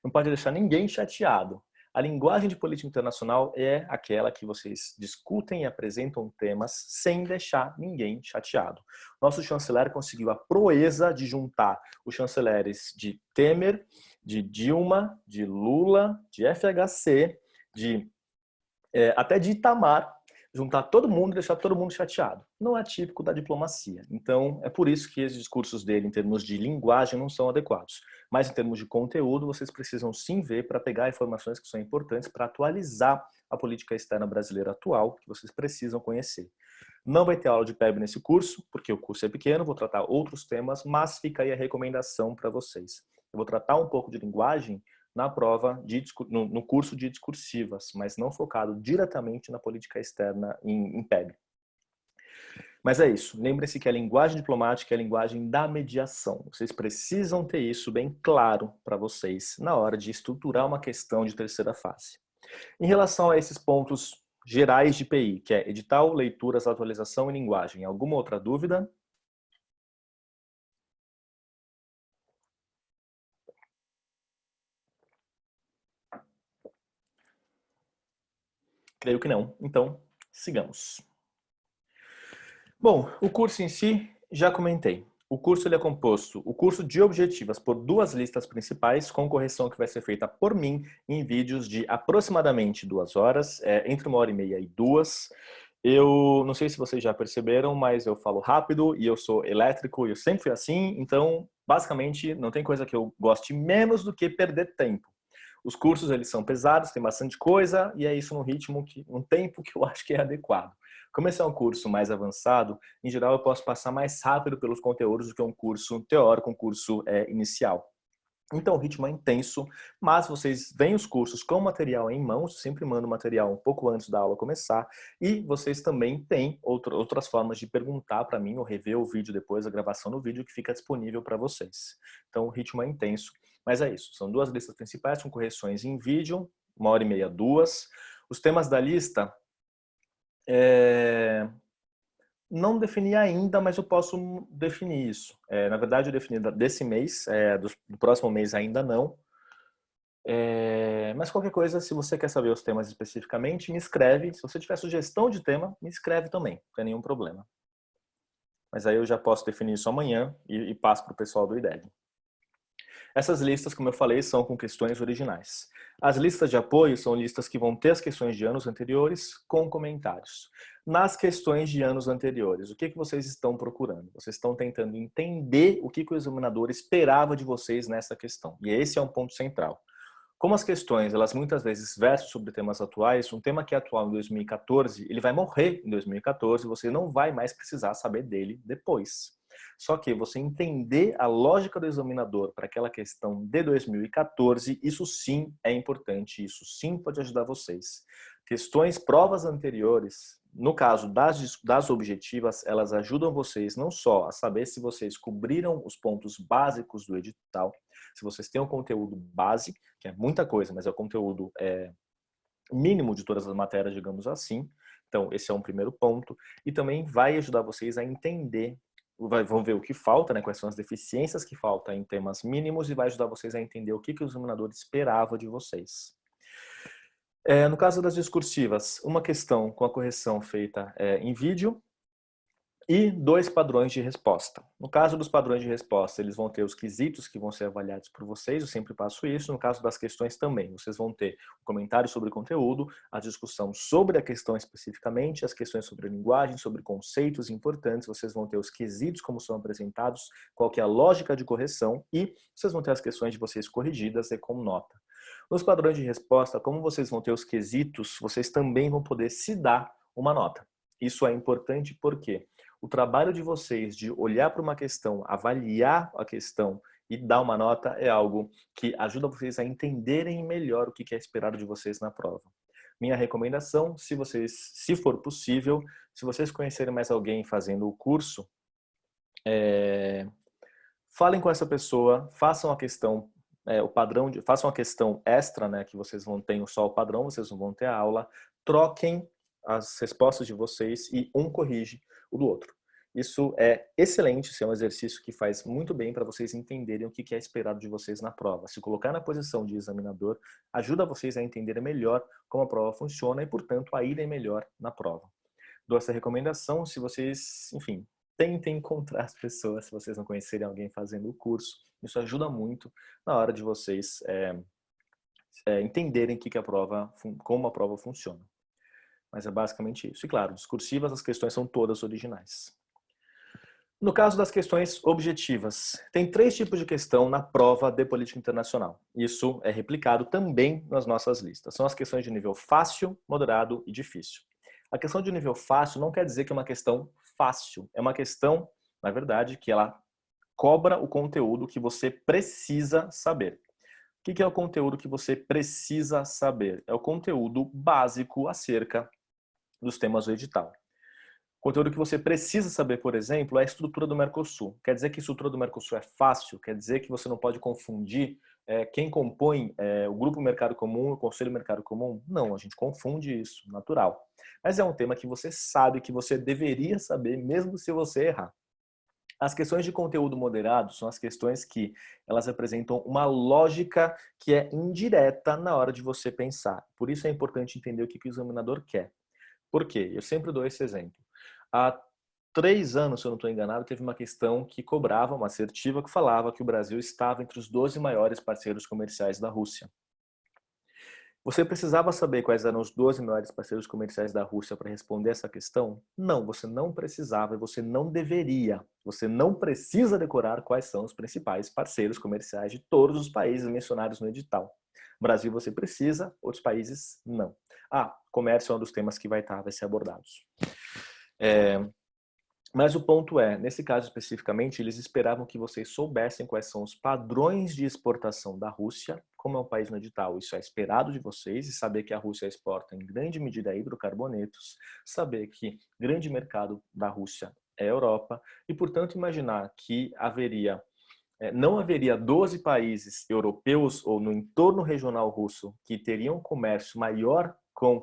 S1: não pode deixar ninguém chateado. A linguagem de política internacional é aquela que vocês discutem e apresentam temas sem deixar ninguém chateado. Nosso chanceler conseguiu a proeza de juntar os chanceleres de Temer, de Dilma, de Lula, de FHC, até de Itamar, juntar todo mundo e deixar todo mundo chateado. Não é típico da diplomacia. Então, é por isso que os discursos dele, em termos de linguagem, não são adequados. Mas, em termos de conteúdo, vocês precisam sim ver para pegar informações que são importantes para atualizar a política externa brasileira atual, que vocês precisam conhecer. Não vai ter aula de PEB nesse curso, porque o curso é pequeno, vou tratar outros temas, mas fica aí a recomendação para vocês. Eu vou tratar um pouco de linguagem na prova, no curso de discursivas, mas não focado diretamente na política externa em PEB. Mas é isso. Lembre-se que a linguagem diplomática é a linguagem da mediação. Vocês precisam ter isso bem claro para vocês na hora de estruturar uma questão de terceira fase. Em relação a esses pontos gerais de PI, que é edital, leituras, atualização e linguagem, alguma outra dúvida? Creio que não. Então, sigamos. Bom, o curso em si, já comentei. O curso ele é composto, o curso de objetivas, por duas listas principais, com correção que vai ser feita por mim em vídeos de aproximadamente 2 horas, entre 1h30 e 2. Eu não sei se vocês já perceberam, mas eu falo rápido e eu sou elétrico e eu sempre fui assim, então basicamente não tem coisa que eu goste menos do que perder tempo. Os cursos eles são pesados, tem bastante coisa e é isso num tempo que eu acho que é adequado. Como esse é um curso mais avançado, em geral eu posso passar mais rápido pelos conteúdos do que um curso teórico, um curso inicial. Então o ritmo é intenso, mas vocês veem os cursos com material em mãos, eu sempre mando material um pouco antes da aula começar, e vocês também têm outras formas de perguntar para mim ou rever o vídeo depois, a gravação do vídeo que fica disponível para vocês. Então o ritmo é intenso, mas é isso, são 2 listas principais com correções em vídeo, 1h30, 2. Os temas da lista, não defini ainda, mas eu posso definir isso. Na verdade, eu defini desse mês, do próximo mês ainda não. Mas qualquer coisa, se você quer saber os temas especificamente, me escreve. Se você tiver sugestão de tema, me escreve também, não tem nenhum problema. Mas aí eu já posso definir isso amanhã e passo para o pessoal do IDEG. Essas listas, como eu falei, são com questões originais. As listas de apoio são listas que vão ter as questões de anos anteriores com comentários. Nas questões de anos anteriores, o que vocês estão procurando? Vocês estão tentando entender o que o examinador esperava de vocês nessa questão. E esse é um ponto central. Como as questões, elas muitas vezes versam sobre temas atuais, um tema que é atual em 2014, ele vai morrer em 2014, você não vai mais precisar saber dele depois. Só que você entender a lógica do examinador para aquela questão de 2014, isso sim é importante, isso sim pode ajudar vocês. Questões, provas anteriores, no caso das objetivas, elas ajudam vocês não só a saber se vocês cobriram os pontos básicos do edital, se vocês têm um conteúdo base, que é muita coisa, mas é o conteúdo mínimo de todas as matérias, digamos assim. Então, esse é um primeiro ponto. E também vai ajudar vocês a entender, vão ver o que falta, né, quais são as deficiências que faltam em temas mínimos e vai ajudar vocês a entender o que o examinador esperava de vocês. No caso das discursivas, uma questão com a correção feita em vídeo, e 2 padrões de resposta. No caso dos padrões de resposta, eles vão ter os quesitos que vão ser avaliados por vocês, eu sempre passo isso. No caso das questões também, vocês vão ter o comentário sobre o conteúdo, a discussão sobre a questão especificamente, as questões sobre a linguagem, sobre conceitos importantes, vocês vão ter os quesitos como são apresentados, qual que é a lógica de correção e vocês vão ter as questões de vocês corrigidas e com nota. Nos padrões de resposta, como vocês vão ter os quesitos, vocês também vão poder se dar uma nota. Isso é importante porque o trabalho de vocês de olhar para uma questão, avaliar a questão e dar uma nota é algo que ajuda vocês a entenderem melhor o que é esperado de vocês na prova. Minha recomendação, se for possível, se vocês conhecerem mais alguém fazendo o curso, falem com essa pessoa, façam a questão, façam a questão extra, né, que vocês vão ter só o padrão, vocês não vão ter a aula, troquem as respostas de vocês e um corrige o do outro. Isso é excelente, isso é um exercício que faz muito bem para vocês entenderem o que é esperado de vocês na prova. Se colocar na posição de examinador ajuda vocês a entenderem melhor como a prova funciona e, portanto, a irem melhor na prova. Dou essa recomendação se vocês, enfim, tentem encontrar as pessoas, se vocês não conhecerem alguém fazendo o curso. Isso ajuda muito na hora de vocês entenderem como a prova funciona. Mas é basicamente isso. E claro, discursivas, as questões são todas originais. No caso das questões objetivas, tem 3 tipos de questão na prova de política internacional. Isso é replicado também nas nossas listas. São as questões de nível fácil, moderado e difícil. A questão de nível fácil não quer dizer que é uma questão fácil. É uma questão, na verdade, que ela cobra o conteúdo que você precisa saber. O que é o conteúdo que você precisa saber? É o conteúdo básico acerca dos temas do edital. Conteúdo que você precisa saber, por exemplo, é a estrutura do Mercosul. Quer dizer que a estrutura do Mercosul é fácil? Quer dizer que você não pode confundir quem compõe o Grupo Mercado Comum, o Conselho Mercado Comum? Não, a gente confunde isso, natural. Mas é um tema que você sabe, que você deveria saber, mesmo se você errar. As questões de conteúdo moderado são as questões que elas apresentam uma lógica que é indireta na hora de você pensar. Por isso é importante entender o que o examinador quer. Por quê? Eu sempre dou esse exemplo. Há 3 anos, se eu não estou enganado, teve uma questão que cobrava, uma assertiva, que falava que o Brasil estava entre os 12 maiores parceiros comerciais da Rússia. Você precisava saber quais eram os 12 maiores parceiros comerciais da Rússia para responder essa questão? Não, você não precisava e você não deveria. Você não precisa decorar quais são os principais parceiros comerciais de todos os países mencionados no edital. Brasil você precisa, outros países não. Comércio é um dos temas que vai ser abordados. Mas o ponto é, nesse caso especificamente, eles esperavam que vocês soubessem quais são os padrões de exportação da Rússia, como é um país no edital, isso é esperado de vocês, e saber que a Rússia exporta em grande medida hidrocarbonetos, saber que grande mercado da Rússia é a Europa, e portanto imaginar que não haveria 12 países europeus ou no entorno regional russo que teriam comércio maior com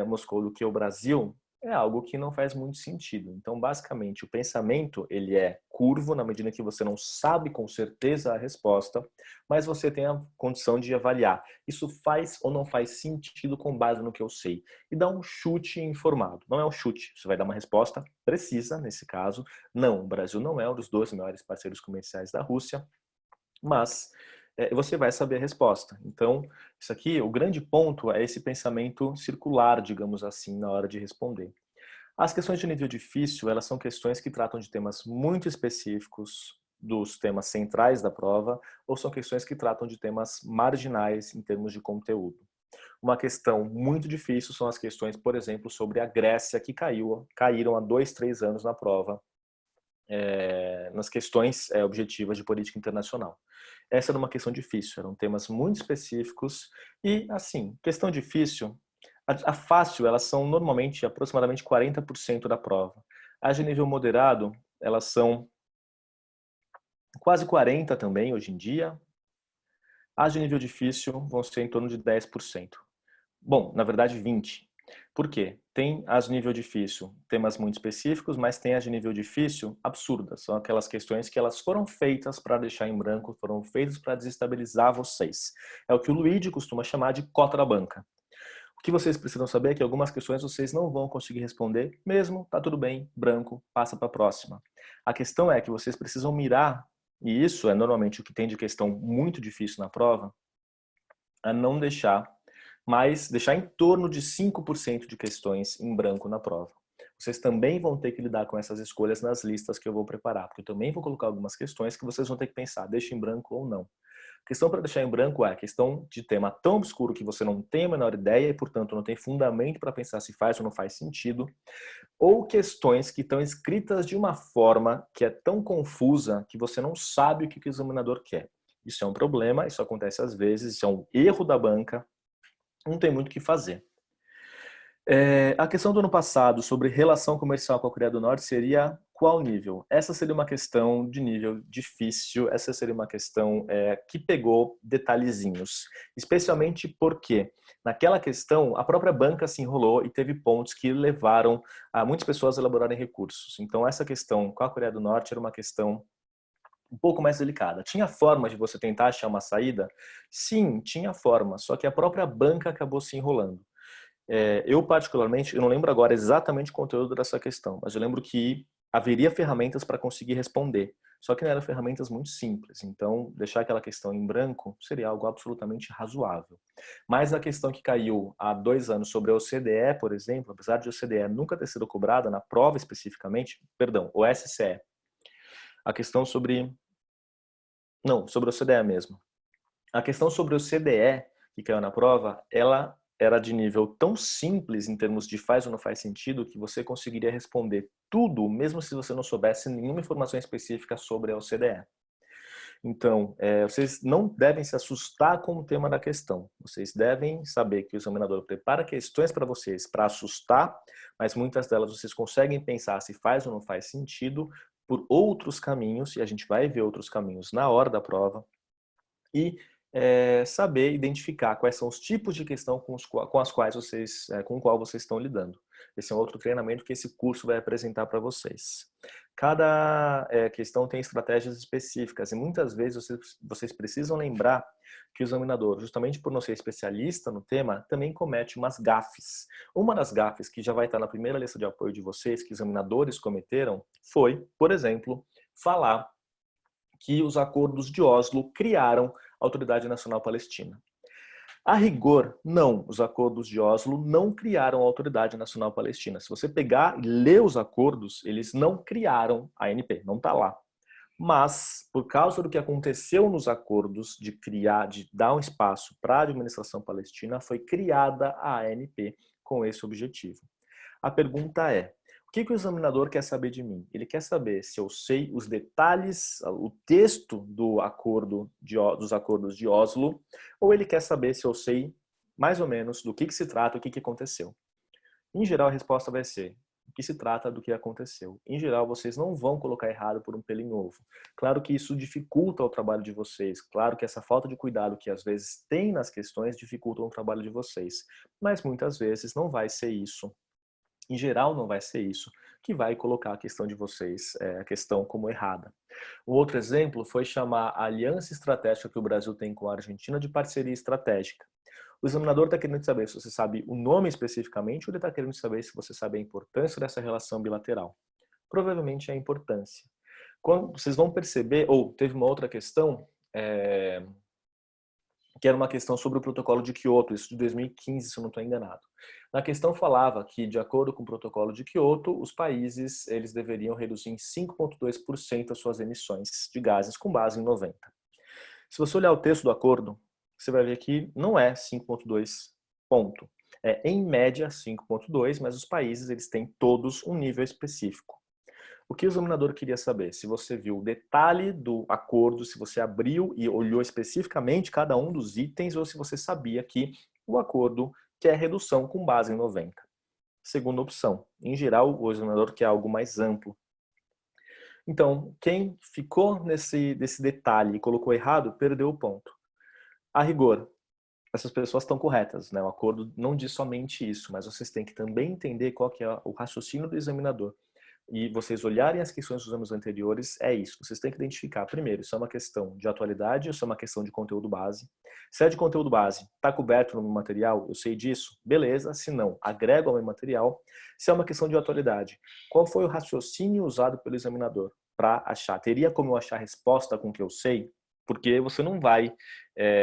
S1: Moscou do que o Brasil, é algo que não faz muito sentido. Então, basicamente, o pensamento ele é curvo na medida que você não sabe com certeza a resposta, mas você tem a condição de avaliar. Isso faz ou não faz sentido com base no que eu sei? E dar um chute informado. Não é um chute, você vai dar uma resposta precisa, nesse caso. Não, o Brasil não é um dos 12 maiores parceiros comerciais da Rússia, mas você vai saber a resposta. Então, isso aqui, o grande ponto é esse pensamento circular, digamos assim, na hora de responder. As questões de nível difícil, elas são questões que tratam de temas muito específicos dos temas centrais da prova, ou são questões que tratam de temas marginais em termos de conteúdo. Uma questão muito difícil são as questões, por exemplo, sobre a Grécia, que caíram há 2, 3 anos na prova, nas questões objetivas de política internacional. Essa era uma questão difícil, eram temas muito específicos e, assim, questão difícil, a fácil, elas são normalmente aproximadamente 40% da prova. As de nível moderado, elas são quase 40% também hoje em dia. As de nível difícil vão ser em torno de 10%. Bom, na verdade 20%. Por quê? Tem as de nível difícil, temas muito específicos, mas tem as de nível difícil absurdas. São aquelas questões que elas foram feitas para deixar em branco, foram feitas para desestabilizar vocês. É o que o Luigi costuma chamar de cota da banca. O que vocês precisam saber é que algumas questões vocês não vão conseguir responder, mesmo, tá tudo bem, branco, passa para a próxima. A questão é que vocês precisam mirar, e isso é normalmente o que tem de questão muito difícil na prova, a não deixar em torno de 5% de questões em branco na prova. Vocês também vão ter que lidar com essas escolhas nas listas que eu vou preparar, porque eu também vou colocar algumas questões que vocês vão ter que pensar, deixa em branco ou não. A questão para deixar em branco é a questão de tema tão obscuro que você não tem a menor ideia e, portanto, não tem fundamento para pensar se faz ou não faz sentido, ou questões que estão escritas de uma forma que é tão confusa que você não sabe o que o examinador quer. Isso é um problema, isso acontece às vezes, isso é um erro da banca, não tem muito o que fazer. A questão do ano passado sobre relação comercial com a Coreia do Norte seria qual nível? Essa seria uma questão de nível difícil, essa seria uma questão que pegou detalhezinhos, especialmente porque naquela questão a própria banca se enrolou e teve pontos que levaram a muitas pessoas a elaborarem recursos. Então essa questão com a Coreia do Norte era uma questão um pouco mais delicada. Tinha forma de você tentar achar uma saída? Sim, tinha forma, só que a própria banca acabou se enrolando. Eu particularmente, eu não lembro agora exatamente o conteúdo dessa questão, mas eu lembro que haveria ferramentas para conseguir responder, só que não eram ferramentas muito simples, então deixar aquela questão em branco seria algo absolutamente razoável. Mas a questão que caiu há 2 anos sobre a OCDE, por exemplo, apesar de a OCDE nunca ter sido cobrada na prova especificamente, perdão, o SCE, a questão sobre a OCDE mesmo. A questão sobre o CDE, que caiu na prova, ela era de nível tão simples em termos de faz ou não faz sentido que você conseguiria responder tudo, mesmo se você não soubesse nenhuma informação específica sobre a OCDE. Então, vocês não devem se assustar com o tema da questão. Vocês devem saber que o examinador prepara questões para vocês para assustar, mas muitas delas vocês conseguem pensar se faz ou não faz sentido por outros caminhos, e a gente vai ver outros caminhos na hora da prova, e saber identificar quais são os tipos de questão com as quais com o qual vocês estão lidando. Esse é um outro treinamento que esse curso vai apresentar para vocês. Cada questão tem estratégias específicas e muitas vezes vocês precisam lembrar que o examinador, justamente por não ser especialista no tema, também comete umas gafes. Uma das gafes que já vai estar na primeira lista de apoio de vocês, que examinadores cometeram, foi, por exemplo, falar que os acordos de Oslo criaram a Autoridade Nacional Palestina. A rigor, não. Os acordos de Oslo não criaram a Autoridade Nacional Palestina. Se você pegar e ler os acordos, eles não criaram a ANP, não está lá. Mas, por causa do que aconteceu nos acordos de dar um espaço para a administração palestina, foi criada a ANP com esse objetivo. A pergunta é, o que o examinador quer saber de mim? Ele quer saber se eu sei os detalhes, o texto dos acordos de Oslo, ou ele quer saber se eu sei mais ou menos do que se trata, o que aconteceu. Em geral, a resposta vai ser o que se trata do que aconteceu. Em geral, vocês não vão colocar errado por um pelinho ovo. Claro que isso dificulta o trabalho de vocês. Claro que essa falta de cuidado que às vezes tem nas questões dificulta o trabalho de vocês. Mas muitas vezes não vai ser isso. Em geral, não vai ser isso que vai colocar a questão de vocês, a questão como errada. Um outro exemplo foi chamar a aliança estratégica que o Brasil tem com a Argentina de parceria estratégica. O examinador está querendo saber se você sabe o nome especificamente ou ele está querendo saber se você sabe a importância dessa relação bilateral. Provavelmente é a importância. Quando vocês vão perceber, ou teve uma outra questão, que era uma questão sobre o protocolo de Kyoto, isso de 2015, se eu não estou enganado. Na questão falava que, de acordo com o protocolo de Kyoto, os países eles deveriam reduzir em 5,2% as suas emissões de gases com base em 90. Se você olhar o texto do acordo, você vai ver que não é 5,2 ponto. É, em média, 5,2, mas os países eles têm todos um nível específico. O que o examinador queria saber? Se você viu o detalhe do acordo, se você abriu e olhou especificamente cada um dos itens, ou se você sabia que o acordo quer redução com base em 90. Segunda opção. Em geral, o examinador quer algo mais amplo. Então, quem ficou nesse detalhe e colocou errado, perdeu o ponto. A rigor, essas pessoas estão corretas, né? O acordo não diz somente isso, mas vocês têm que também entender qual que é o raciocínio do examinador. E vocês olharem as questões dos anos anteriores, é isso. Vocês têm que identificar, primeiro, se é uma questão de atualidade ou se é uma questão de conteúdo base. Se é de conteúdo base, está coberto no meu material, eu sei disso, beleza. Se não, agrego ao meu material. Se é uma questão de atualidade, qual foi o raciocínio usado pelo examinador para achar? Teria como eu achar a resposta com o que eu sei? Porque você não vai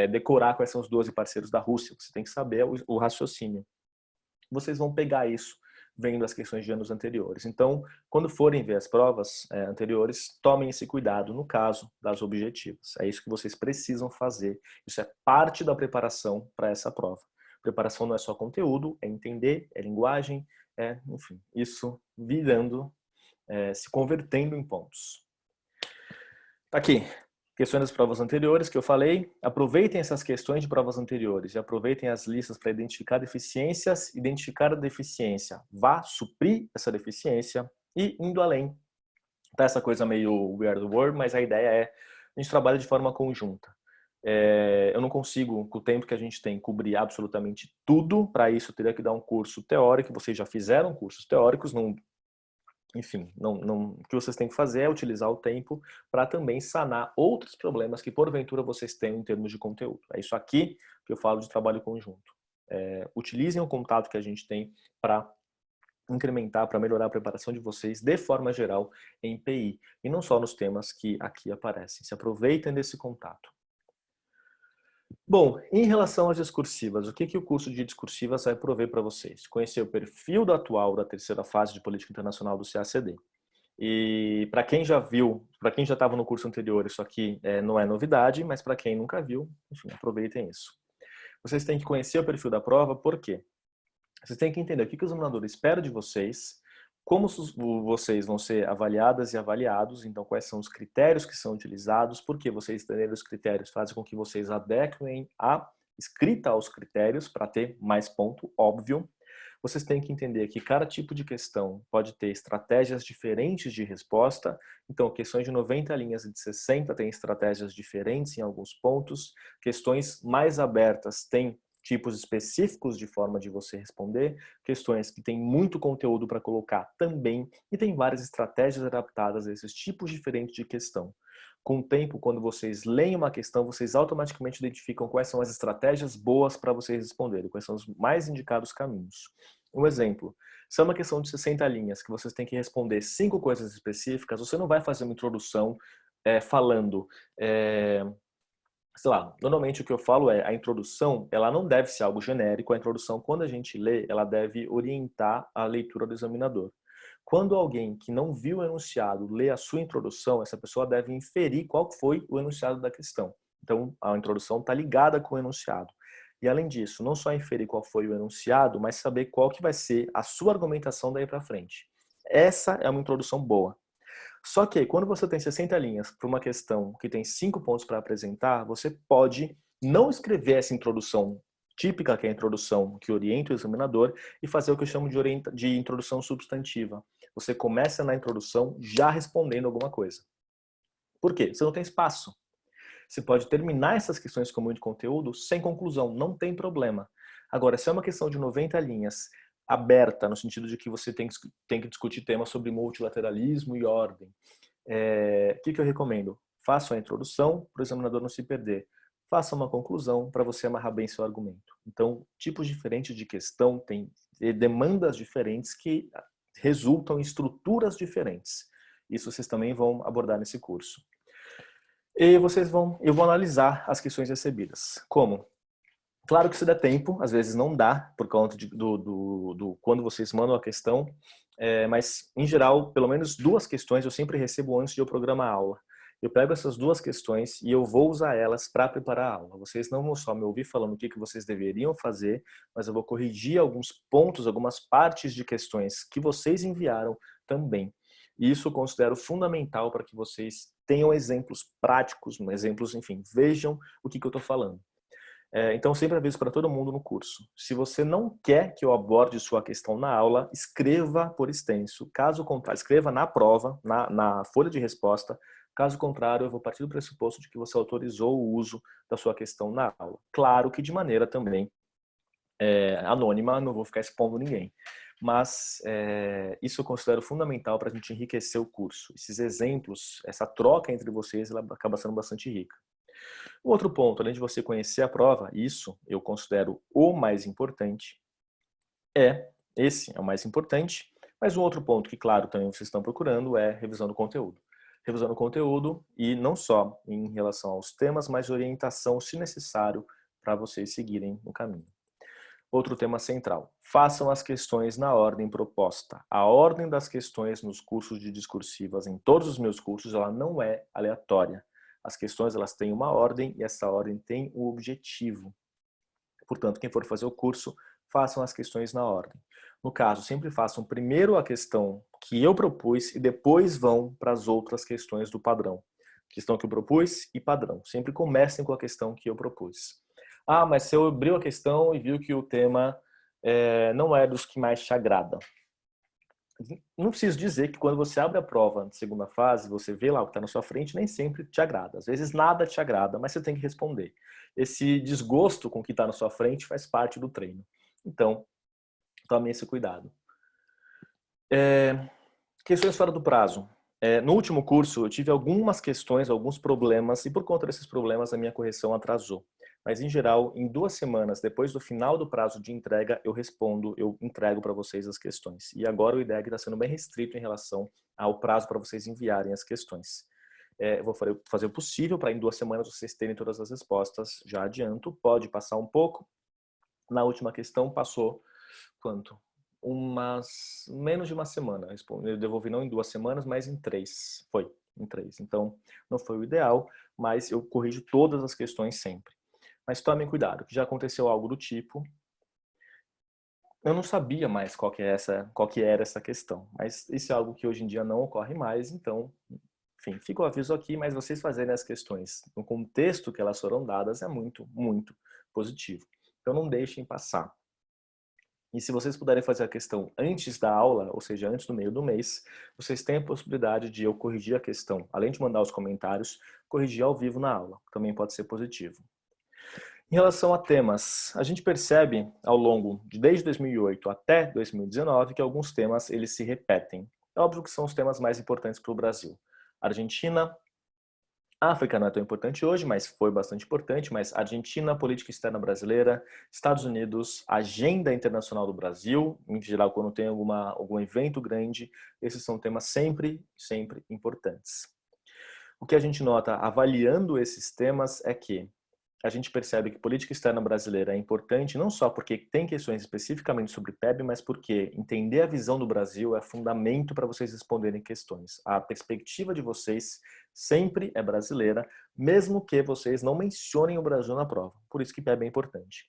S1: decorar quais são os 12 parceiros da Rússia. Você tem que saber o raciocínio. Vocês vão pegar isso vendo as questões de anos anteriores. Então, quando forem ver as provas anteriores, tomem esse cuidado no caso das objetivas. É isso que vocês precisam fazer. Isso é parte da preparação para essa prova. Preparação não é só conteúdo, é entender, é linguagem, enfim, isso virando, se convertendo em pontos. Tá aqui. Questões das provas anteriores que eu falei. Aproveitem essas questões de provas anteriores e aproveitem as listas para identificar deficiências, identificar a deficiência, vá suprir essa deficiência e indo além. Tá essa coisa meio weird word, mas a ideia é a gente trabalha de forma conjunta. Eu não consigo, com o tempo que a gente tem, cobrir absolutamente tudo. Para isso, eu teria que dar um curso teórico. Vocês já fizeram cursos teóricos, não. Enfim, o que vocês têm que fazer é utilizar o tempo para também sanar outros problemas que porventura vocês tenham em termos de conteúdo. É isso aqui que eu falo de trabalho conjunto. Utilizem o contato que a gente tem para incrementar, para melhorar a preparação de vocês de forma geral em PI e não só nos temas que aqui aparecem. Se aproveitem desse contato. Bom, em relação às discursivas, o que o curso de discursivas vai prover para vocês? Conhecer o perfil atual da terceira fase de política internacional do CACD. E para quem já viu, para quem já estava no curso anterior, isso aqui não é novidade, mas para quem nunca viu, enfim, aproveitem isso. Vocês têm que conhecer o perfil da prova, por quê? Vocês têm que entender o que o examinador espera de vocês Como vocês vão ser avaliadas e avaliados, então quais são os critérios que são utilizados, porque vocês terem os critérios fazem com que vocês adequem a escrita aos critérios para ter mais ponto, óbvio. Vocês têm que entender que cada tipo de questão pode ter estratégias diferentes de resposta. Então, questões de 90 linhas e de 60 têm estratégias diferentes em alguns pontos. Questões mais abertas têm tipos específicos de forma de você responder. Questões que têm muito conteúdo para colocar também. E tem várias estratégias adaptadas a esses tipos diferentes de questão. Com o tempo, quando vocês leem uma questão, vocês automaticamente identificam quais são as estratégias boas para vocês responderem, quais são os mais indicados caminhos. Um exemplo, se é uma questão de 60 linhas que vocês têm que responder 5 coisas específicas, você não vai fazer uma introdução falando, sei lá, normalmente o que eu falo é a introdução, ela não deve ser algo genérico, a introdução, quando a gente lê, ela deve orientar a leitura do examinador. Quando alguém que não viu o enunciado lê a sua introdução, essa pessoa deve inferir qual foi o enunciado da questão. Então, a introdução está ligada com o enunciado. E além disso, não só inferir qual foi o enunciado, mas saber qual que vai ser a sua argumentação daí para frente. Essa é uma introdução boa. Só que quando você tem 60 linhas para uma questão que tem 5 pontos para apresentar, você pode não escrever essa introdução típica, que é a introdução que orienta o examinador, e fazer o que eu chamo de introdução substantiva. Você começa na introdução já respondendo alguma coisa. Por quê? Você não tem espaço. Você pode terminar essas questões com muito conteúdo sem conclusão, não tem problema. Agora, se é uma questão de 90 linhas, aberta, no sentido de que você tem que discutir temas sobre multilateralismo e ordem, o que eu recomendo? Faça a introdução para o examinador não se perder. Faça uma conclusão para você amarrar bem seu argumento. Então, tipos diferentes de questão têm demandas diferentes que resultam em estruturas diferentes. Isso vocês também vão abordar nesse curso. E eu vou analisar as questões recebidas. Como? Claro que se der tempo, às vezes não dá, por conta do quando vocês mandam a questão, mas em geral, pelo menos 2 questões eu sempre recebo antes de eu programar a aula. Eu pego essas 2 questões e eu vou usar elas para preparar a aula. Vocês não vão só me ouvir falando o que vocês deveriam fazer, mas eu vou corrigir alguns pontos, algumas partes de questões que vocês enviaram também. E isso eu considero fundamental para que vocês tenham exemplos práticos, exemplos, enfim, vejam o que eu estou falando. Então, sempre aviso para todo mundo no curso. Se você não quer que eu aborde sua questão na aula, escreva por extenso. Caso contrário, escreva na prova, na folha de resposta. Caso contrário, eu vou partir do pressuposto de que você autorizou o uso da sua questão na aula. Claro que de maneira também anônima, não vou ficar expondo ninguém. Mas isso eu considero fundamental para a gente enriquecer o curso. Esses exemplos, essa troca entre vocês, ela acaba sendo bastante rica. O outro ponto, além de você conhecer a prova, isso eu considero o mais importante, esse é o mais importante, mas um outro ponto que, claro, também vocês estão procurando é revisão do conteúdo. Revisão do conteúdo e não só em relação aos temas, mas orientação, se necessário, para vocês seguirem no caminho. Outro tema central, façam as questões na ordem proposta. A ordem das questões nos cursos de discursivas, em todos os meus cursos, ela não é aleatória. As questões elas têm uma ordem e essa ordem tem um objetivo. Portanto, quem for fazer o curso, façam as questões na ordem. No caso, sempre façam primeiro a questão que eu propus e depois vão para as outras questões do padrão. Questão que eu propus e padrão. Sempre comecem com a questão que eu propus. Ah, mas se eu abriu a questão e viu que o tema não é dos que mais te agrada. Não preciso dizer que quando você abre a prova de segunda fase, você vê lá o que está na sua frente, nem sempre te agrada. Às vezes nada te agrada, mas você tem que responder. Esse desgosto com o que está na sua frente faz parte do treino. Então, tome esse cuidado. Questões fora do prazo. No último curso, eu tive algumas questões, alguns problemas, e por conta desses problemas, a minha correção atrasou. Mas, em geral, em 2 semanas, depois do final do prazo de entrega, eu entrego para vocês as questões. E agora o IDEG está sendo bem restrito em relação ao prazo para vocês enviarem as questões. Eu vou fazer o possível para em 2 semanas vocês terem todas as respostas, já adianto. Pode passar um pouco. Na última questão, passou quanto? Menos de uma semana. Eu devolvi não em 2 semanas, mas em 3. Foi, em 3. Então, não foi o ideal, mas eu corrijo todas as questões sempre. Mas tomem cuidado, que já aconteceu algo do tipo. Eu não sabia mais qual que era essa questão, mas isso é algo que hoje em dia não ocorre mais, então, enfim, fica o aviso aqui, mas vocês fazerem as questões no contexto que elas foram dadas é muito, muito positivo. Então não deixem passar. E se vocês puderem fazer a questão antes da aula, ou seja, antes do meio do mês, vocês têm a possibilidade de eu corrigir a questão, além de mandar os comentários, corrigir ao vivo na aula. Também pode ser positivo. Em relação a temas, a gente percebe ao longo de desde 2008 até 2019 que alguns temas eles se repetem. É óbvio que são os temas mais importantes para o Brasil. Argentina, África não é tão importante hoje, mas foi bastante importante, mas Argentina, política externa brasileira, Estados Unidos, agenda internacional do Brasil, em geral quando tem algum evento grande, esses são temas sempre, sempre importantes. O que a gente nota avaliando esses temas é que a gente percebe que política externa brasileira é importante não só porque tem questões especificamente sobre PEB, mas porque entender a visão do Brasil é fundamento para vocês responderem questões. A perspectiva de vocês sempre é brasileira, mesmo que vocês não mencionem o Brasil na prova. Por isso que PEB é importante.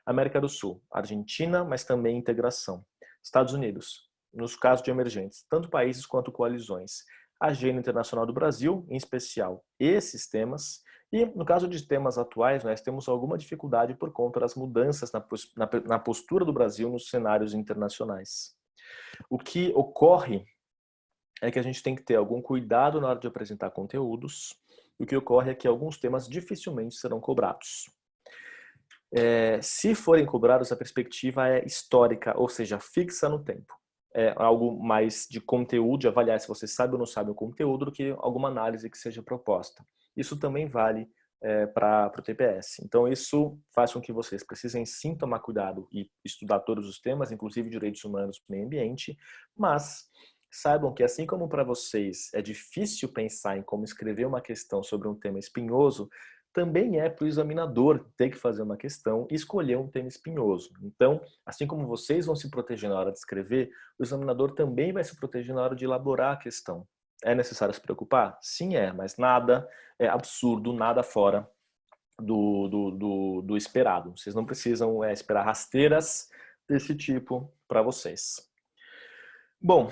S1: América do Sul, Argentina, mas também integração. Estados Unidos, nos casos de emergentes, tanto países quanto coalizões. Agenda internacional do Brasil, em especial esses temas. E no caso de temas atuais, nós temos alguma dificuldade por conta das mudanças na postura do Brasil nos cenários internacionais. O que ocorre é que a gente tem que ter algum cuidado na hora de apresentar conteúdos. E o que ocorre é que alguns temas dificilmente serão cobrados. Se forem cobrados, a perspectiva é histórica, ou seja, fixa no tempo. É algo mais de conteúdo, de avaliar se você sabe ou não sabe o conteúdo, do que alguma análise que seja proposta. Isso também vale para o TPS. Então, isso faz com que vocês precisem sim tomar cuidado e estudar todos os temas, inclusive direitos humanos e meio ambiente, mas saibam que assim como para vocês é difícil pensar em como escrever uma questão sobre um tema espinhoso, também é para o examinador ter que fazer uma questão e escolher um tema espinhoso. Então, assim como vocês vão se proteger na hora de escrever, o examinador também vai se proteger na hora de elaborar a questão. É necessário se preocupar? Sim, mas nada é absurdo, nada fora do esperado. Vocês não precisam esperar rasteiras desse tipo para vocês. Bom,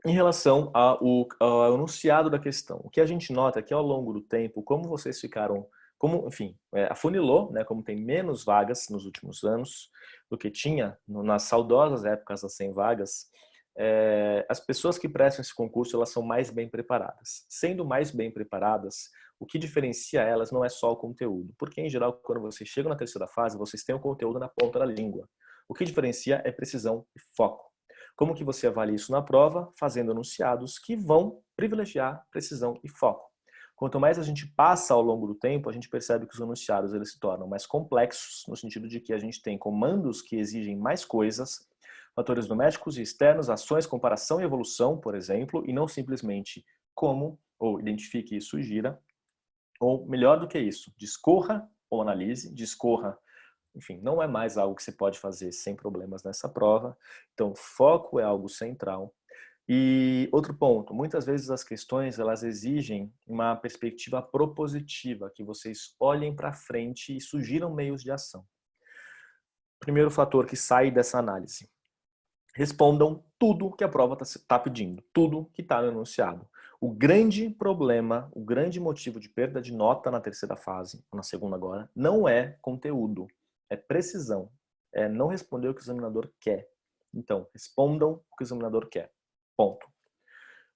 S1: em relação ao enunciado da questão, o que a gente nota é que ao longo do tempo, como vocês ficaram, enfim, afunilou, né, como tem menos vagas nos últimos anos do que tinha nas saudosas épocas das 100 vagas, as pessoas que prestam esse concurso, elas são mais bem preparadas. Sendo mais bem preparadas, o que diferencia elas não é só o conteúdo, porque em geral, quando vocês chegam na terceira fase, vocês têm o conteúdo na ponta da língua. O que diferencia é precisão e foco. Como que você avalia isso na prova? Fazendo enunciados que vão privilegiar precisão e foco. Quanto mais a gente passa ao longo do tempo, a gente percebe que os enunciados eles se tornam mais complexos, no sentido de que a gente tem comandos que exigem mais coisas, fatores domésticos e externos, ações, comparação e evolução, por exemplo, e não simplesmente como, ou identifique e sugira, ou melhor do que isso, discorra ou analise, discorra. Enfim, não é mais algo que você pode fazer sem problemas nessa prova. Então, foco é algo central. E outro ponto, muitas vezes as questões elas exigem uma perspectiva propositiva, que vocês olhem para frente e sugiram meios de ação. Primeiro fator que sai dessa análise. Respondam tudo que a prova está pedindo, tudo que está no enunciado. O grande problema, o grande motivo de perda de nota na terceira fase, na segunda agora, não é conteúdo, é precisão, é não responder o que o examinador quer. Então, respondam o que o examinador quer. Ponto.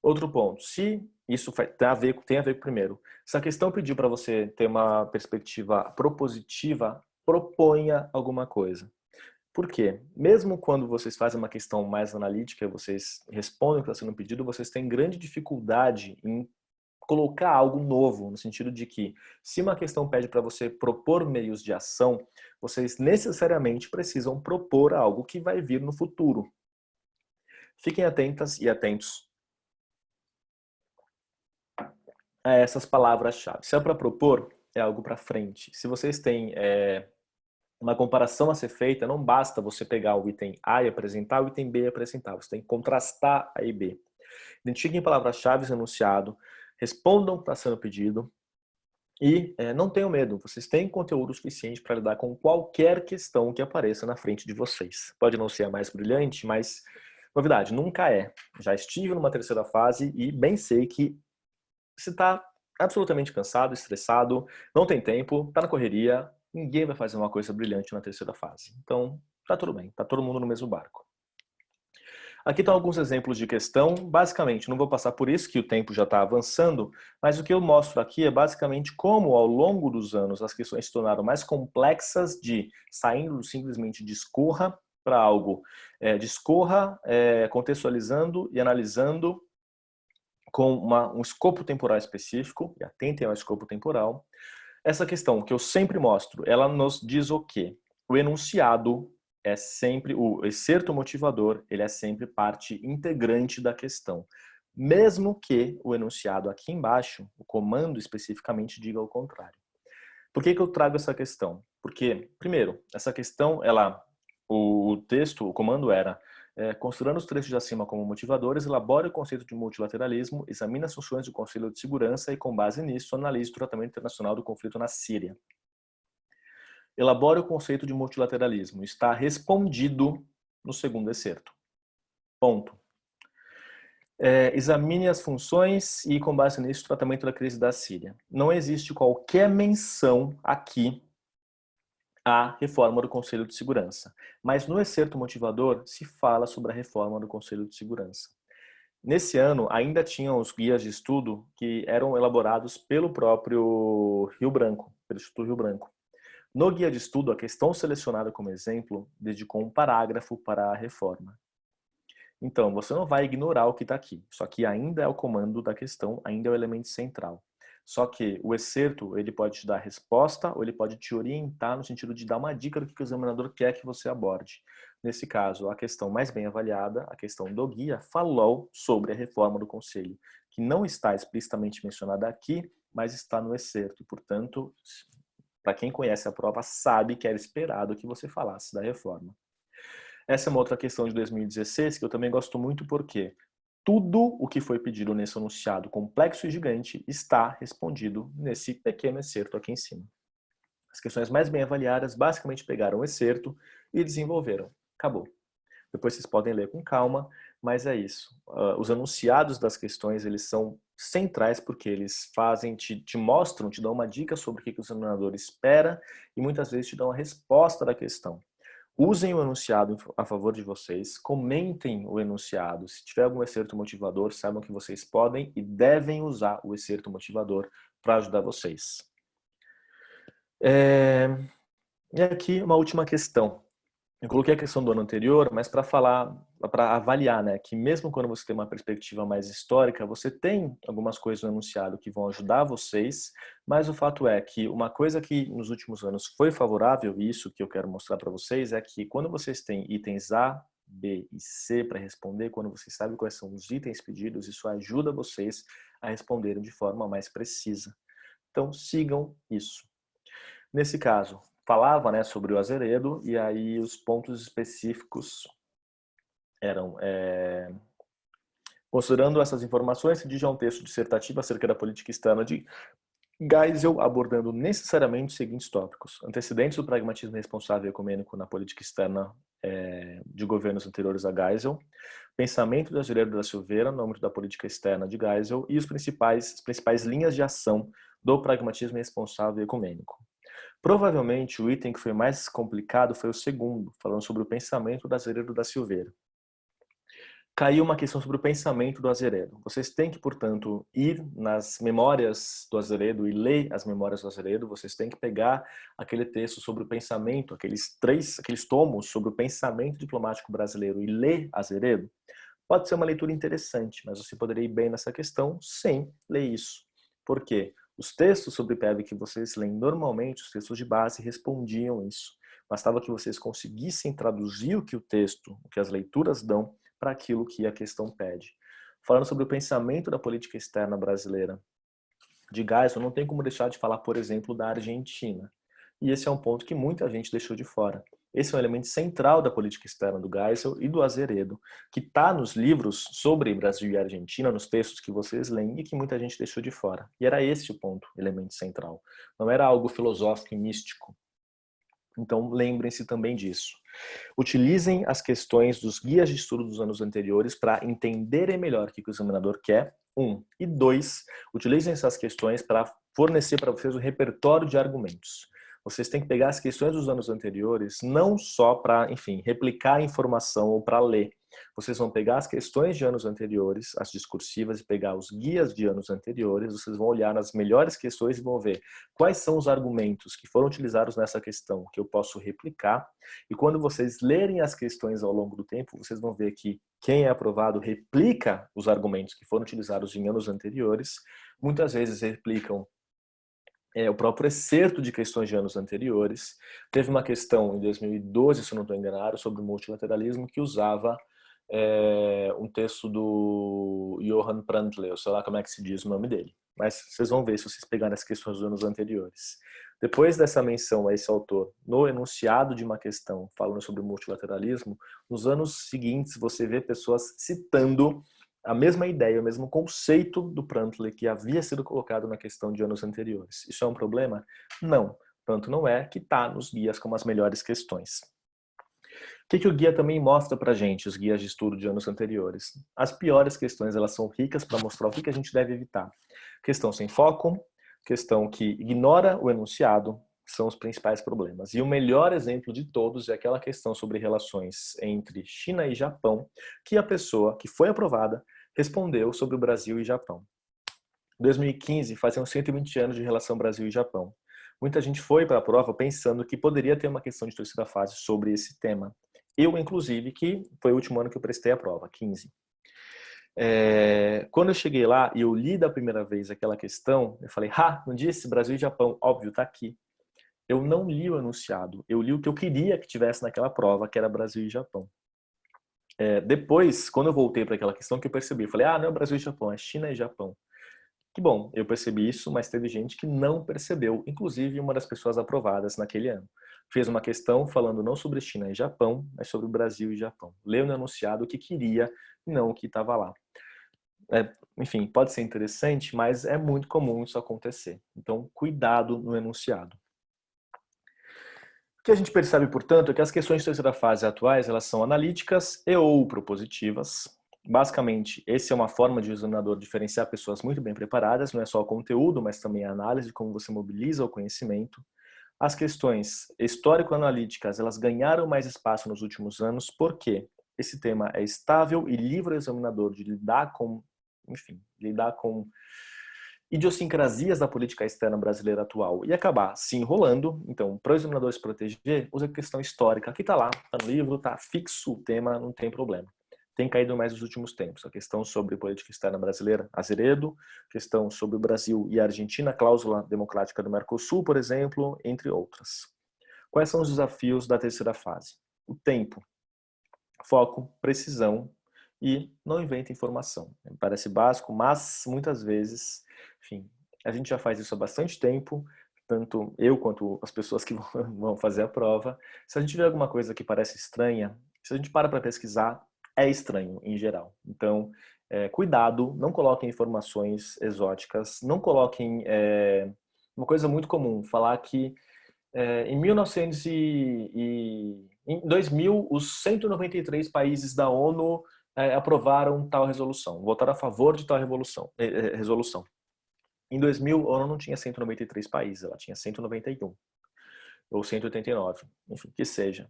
S1: Outro ponto, se isso tem a ver com o primeiro, se a questão pediu para você ter uma perspectiva propositiva, proponha alguma coisa. Por quê? Mesmo quando vocês fazem uma questão mais analítica, vocês respondem o que está sendo pedido, vocês têm grande dificuldade em colocar algo novo, no sentido de que, se uma questão pede para você propor meios de ação, vocês necessariamente precisam propor algo que vai vir no futuro. Fiquem atentas e atentos a essas palavras-chave. Se é para propor, é algo para frente. Se vocês têm uma comparação a ser feita, não basta você pegar o item A e apresentar, o item B e apresentar. Você tem que contrastar A e B. Identifiquem palavras-chave no enunciado, respondam o que está sendo pedido E não tenham medo, vocês têm conteúdo suficiente para lidar com qualquer questão que apareça na frente de vocês. Pode não ser a mais brilhante, mas, novidade, nunca é. Já estive numa terceira fase e bem sei que se está absolutamente cansado, estressado, não tem tempo, está na correria, ninguém vai fazer uma coisa brilhante na terceira fase. Então, tá tudo bem, tá todo mundo no mesmo barco. Aqui estão alguns exemplos de questão. Basicamente, não vou passar por isso, que o tempo já está avançando, mas o que eu mostro aqui é basicamente como, ao longo dos anos, as questões se tornaram mais complexas, saindo simplesmente de escorra para algo discorra, contextualizando e analisando com um escopo temporal específico, e atentem ao escopo temporal. Essa questão que eu sempre mostro, ela nos diz o quê? O enunciado é sempre, o excerto motivador, ele é sempre parte integrante da questão. Mesmo que o enunciado aqui embaixo, o comando especificamente, diga o contrário. Por que eu trago essa questão? Porque, primeiro, essa questão, o texto, o comando era considerando os trechos de acima como motivadores, elabore o conceito de multilateralismo, examine as funções do Conselho de Segurança e, com base nisso, analise o tratamento internacional do conflito na Síria. Elabore o conceito de multilateralismo. Está respondido no segundo excerto. Ponto. Examine as funções e, com base nisso, o tratamento da crise da Síria. Não existe qualquer menção aqui à reforma do Conselho de Segurança. Mas no excerto motivador se fala sobre a reforma do Conselho de Segurança. Nesse ano, ainda tinham os guias de estudo que eram elaborados pelo próprio Rio Branco, pelo Instituto Rio Branco. No guia de estudo, a questão selecionada como exemplo dedicou um parágrafo para a reforma. Então, você não vai ignorar o que está aqui. Isso aqui ainda é o comando da questão, ainda é o elemento central. Só que o excerto, ele pode te dar resposta ou ele pode te orientar no sentido de dar uma dica do que o examinador quer que você aborde. Nesse caso, a questão mais bem avaliada, a questão do guia, falou sobre a reforma do Conselho, que não está explicitamente mencionada aqui, mas está no excerto. E, portanto, para quem conhece a prova, sabe que era esperado que você falasse da reforma. Essa é uma outra questão de 2016 que eu também gosto muito porque tudo o que foi pedido nesse enunciado complexo e gigante está respondido nesse pequeno excerto aqui em cima. As questões mais bem avaliadas basicamente pegaram o excerto e desenvolveram. Acabou. Depois vocês podem ler com calma, mas é isso. Os enunciados das questões, eles são centrais porque eles fazem, te mostram, te dão uma dica sobre o que o examinador espera e muitas vezes te dão a resposta da questão. Usem o enunciado a favor de vocês, comentem o enunciado. Se tiver algum excerto motivador, saibam que vocês podem e devem usar o excerto motivador para ajudar vocês. E aqui uma última questão. Eu coloquei a questão do ano anterior, mas para avaliar, né, que mesmo quando você tem uma perspectiva mais histórica, você tem algumas coisas no enunciado que vão ajudar vocês, mas o fato é que uma coisa que nos últimos anos foi favorável, e isso que eu quero mostrar para vocês, é que quando vocês têm itens A, B e C para responder, quando vocês sabem quais são os itens pedidos, isso ajuda vocês a responderem de forma mais precisa. Então, sigam isso. Nesse caso, falava, né, sobre o Azeredo, e aí os pontos específicos eram considerando essas informações, se dirige a um texto dissertativo acerca da política externa de Geisel, abordando necessariamente os seguintes tópicos: antecedentes do pragmatismo responsável e ecumênico na política externa de governos anteriores a Geisel, pensamento do Azeredo da Silveira no âmbito da política externa de Geisel e as principais linhas de ação do pragmatismo responsável e ecumênico. Provavelmente o item que foi mais complicado foi o segundo, falando sobre o pensamento do Azeredo da Silveira. Caiu uma questão sobre o pensamento do Azeredo. Vocês têm que, portanto, ir nas memórias do Azeredo e ler as memórias do Azeredo. Vocês têm que pegar aquele texto sobre o pensamento, aqueles tomos sobre o pensamento diplomático brasileiro e ler Azeredo. Pode ser uma leitura interessante, mas você poderia ir bem nessa questão sem ler isso. Por quê? Os textos sobre PEV que vocês leem normalmente, os textos de base, respondiam isso. Bastava que vocês conseguissem traduzir o que o texto, o que as leituras dão, para aquilo que a questão pede. Falando sobre o pensamento da política externa brasileira de Geisel, não tem como deixar de falar, por exemplo, da Argentina. E esse é um ponto que muita gente deixou de fora. Esse é um elemento central da política externa do Geisel e do Azeredo, que está nos livros sobre Brasil e Argentina, nos textos que vocês leem e que muita gente deixou de fora. E era esse o ponto, elemento central. Não era algo filosófico e místico. Então, lembrem-se também disso. Utilizem as questões dos guias de estudo dos anos anteriores para entenderem melhor o que o examinador quer, e dois, utilizem essas questões para fornecer para vocês um repertório de argumentos. Vocês têm que pegar as questões dos anos anteriores não só para, enfim, replicar a informação ou para ler. Vocês vão pegar as questões de anos anteriores, as discursivas, e pegar os guias de anos anteriores, vocês vão olhar nas melhores questões e vão ver quais são os argumentos que foram utilizados nessa questão que eu posso replicar. E quando vocês lerem as questões ao longo do tempo, vocês vão ver que quem é aprovado replica os argumentos que foram utilizados em anos anteriores, muitas vezes replicam o próprio excerto de questões de anos anteriores. Teve uma questão em 2012, se eu não estou enganado, sobre o multilateralismo, que usava um texto do Johan Prantler, eu sei lá como é que se diz o nome dele, mas vocês vão ver se vocês pegarem as questões dos anos anteriores. Depois dessa menção a esse autor no enunciado de uma questão falando sobre o multilateralismo, nos anos seguintes você vê pessoas citando a mesma ideia, o mesmo conceito do Prantler que havia sido colocado na questão de anos anteriores. Isso é um problema? Não. Tanto não é que está nos guias como as melhores questões. O que o guia também mostra pra gente, os guias de estudo de anos anteriores? As piores questões, elas são ricas para mostrar o que a gente deve evitar. Questão sem foco, questão que ignora o enunciado, são os principais problemas. E o melhor exemplo de todos é aquela questão sobre relações entre China e Japão, que a pessoa que foi aprovada respondeu sobre o Brasil e Japão. Em 2015, faziam 120 anos de relação Brasil e Japão. Muita gente foi para a prova pensando que poderia ter uma questão de terceira fase sobre esse tema. Eu, inclusive, que foi o último ano que eu prestei a prova, 15. Quando eu cheguei lá e eu li da primeira vez aquela questão, eu falei, não disse Brasil e Japão, óbvio, tá aqui. Eu não li o enunciado, eu li o que eu queria que tivesse naquela prova, que era Brasil e Japão. Depois, quando eu voltei para aquela questão, que eu percebi, eu falei, não é Brasil e Japão, é China e Japão. Que bom, eu percebi isso, mas teve gente que não percebeu, inclusive uma das pessoas aprovadas naquele ano. Fez uma questão falando não sobre China e Japão, mas sobre Brasil e Japão. Leu no enunciado o que queria, não o que estava lá. Enfim, pode ser interessante, mas é muito comum isso acontecer. Então, cuidado no enunciado. O que a gente percebe, portanto, é que as questões de terceira fase atuais, elas são analíticas e ou propositivas. Basicamente, essa é uma forma de o examinador diferenciar pessoas muito bem preparadas, não é só o conteúdo, mas também a análise de como você mobiliza o conhecimento. As questões histórico-analíticas, elas ganharam mais espaço nos últimos anos, porque esse tema é estável e livra o examinador de lidar com idiosincrasias da política externa brasileira atual e acabar se enrolando. Então, para o examinador se proteger, usa a questão histórica, que está lá, está no livro, está fixo o tema, não tem problema. Tem caído mais nos últimos tempos. A questão sobre política externa brasileira, Azeredo, questão sobre o Brasil e a Argentina, cláusula democrática do Mercosul, por exemplo, entre outras. Quais são os desafios da terceira fase? O tempo, foco, precisão e não inventa informação. Parece básico, mas muitas vezes, enfim, a gente já faz isso há bastante tempo, tanto eu quanto as pessoas que vão fazer a prova. Se a gente vê alguma coisa que parece estranha, se a gente para pesquisar, é estranho em geral. Então, cuidado, não coloquem informações exóticas, não coloquem uma coisa muito comum, falar que em 2000, os 193 países da ONU aprovaram tal resolução, votaram a favor de tal resolução. Em 2000, a ONU não tinha 193 países, ela tinha 191 ou 189, enfim, que seja.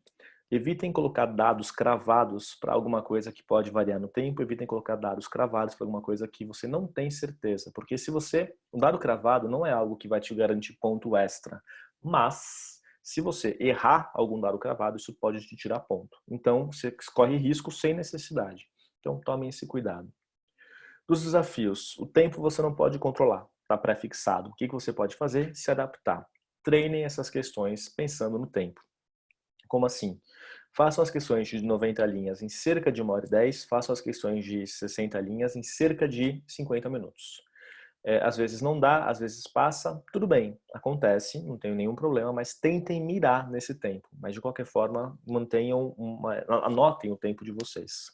S1: Evitem colocar dados cravados para alguma coisa que pode variar no tempo, evitem colocar dados cravados para alguma coisa que você não tem certeza, porque um dado cravado não é algo que vai te garantir ponto extra, mas se você errar algum dado cravado, isso pode te tirar ponto. Então, você corre risco sem necessidade. Então, tomem esse cuidado. Dos desafios, o tempo você não pode controlar, está pré-fixado. O que você pode fazer? Se adaptar. Treinem essas questões pensando no tempo. Como assim? Façam as questões de 90 linhas em cerca de 1h10, façam as questões de 60 linhas em cerca de 50 minutos. Às vezes não dá, às vezes passa, tudo bem, acontece, não tenho nenhum problema, mas tentem mirar nesse tempo. Mas de qualquer forma, anotem o tempo de vocês.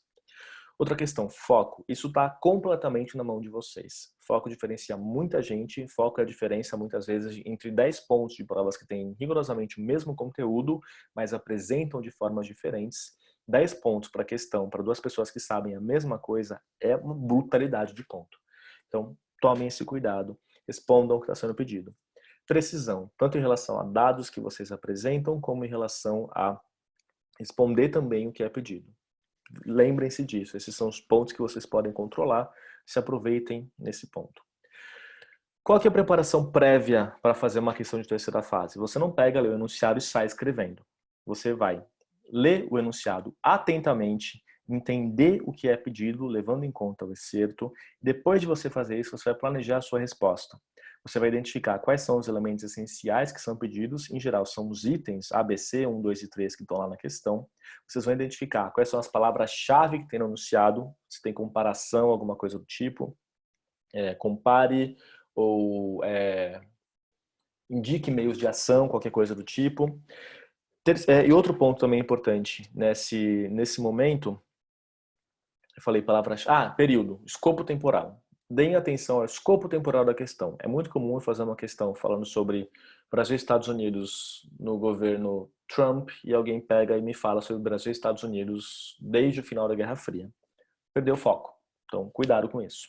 S1: Outra questão, foco. Isso está completamente na mão de vocês. Foco diferencia muita gente. Foco é a diferença, muitas vezes, entre 10 pontos de provas que têm rigorosamente o mesmo conteúdo, mas apresentam de formas diferentes. 10 pontos para questão, para duas pessoas que sabem a mesma coisa, é uma brutalidade de ponto. Então, tomem esse cuidado. Respondam o que está sendo pedido. Precisão, tanto em relação a dados que vocês apresentam, como em relação a responder também o que é pedido. Lembrem-se disso, esses são os pontos que vocês podem controlar, se aproveitem nesse ponto. Qual que é a preparação prévia para fazer uma questão de terceira fase? Você não pega, lê o enunciado e sai escrevendo. Você vai ler o enunciado atentamente, entender o que é pedido, levando em conta o excerto. Depois de você fazer isso, você vai planejar a sua resposta. Você vai identificar quais são os elementos essenciais que são pedidos. Em geral, são os itens ABC, 1, 2 e 3 que estão lá na questão. Vocês vão identificar quais são as palavras-chave que tem no enunciado, se tem comparação, alguma coisa do tipo. Compare ou indique meios de ação, qualquer coisa do tipo. E outro ponto também importante nesse momento, eu falei palavras... período, escopo temporal. Deem atenção ao escopo temporal da questão. É muito comum eu fazer uma questão falando sobre Brasil e Estados Unidos no governo Trump e alguém pega e me fala sobre Brasil e Estados Unidos desde o final da Guerra Fria. Perdeu o foco. Então, cuidado com isso.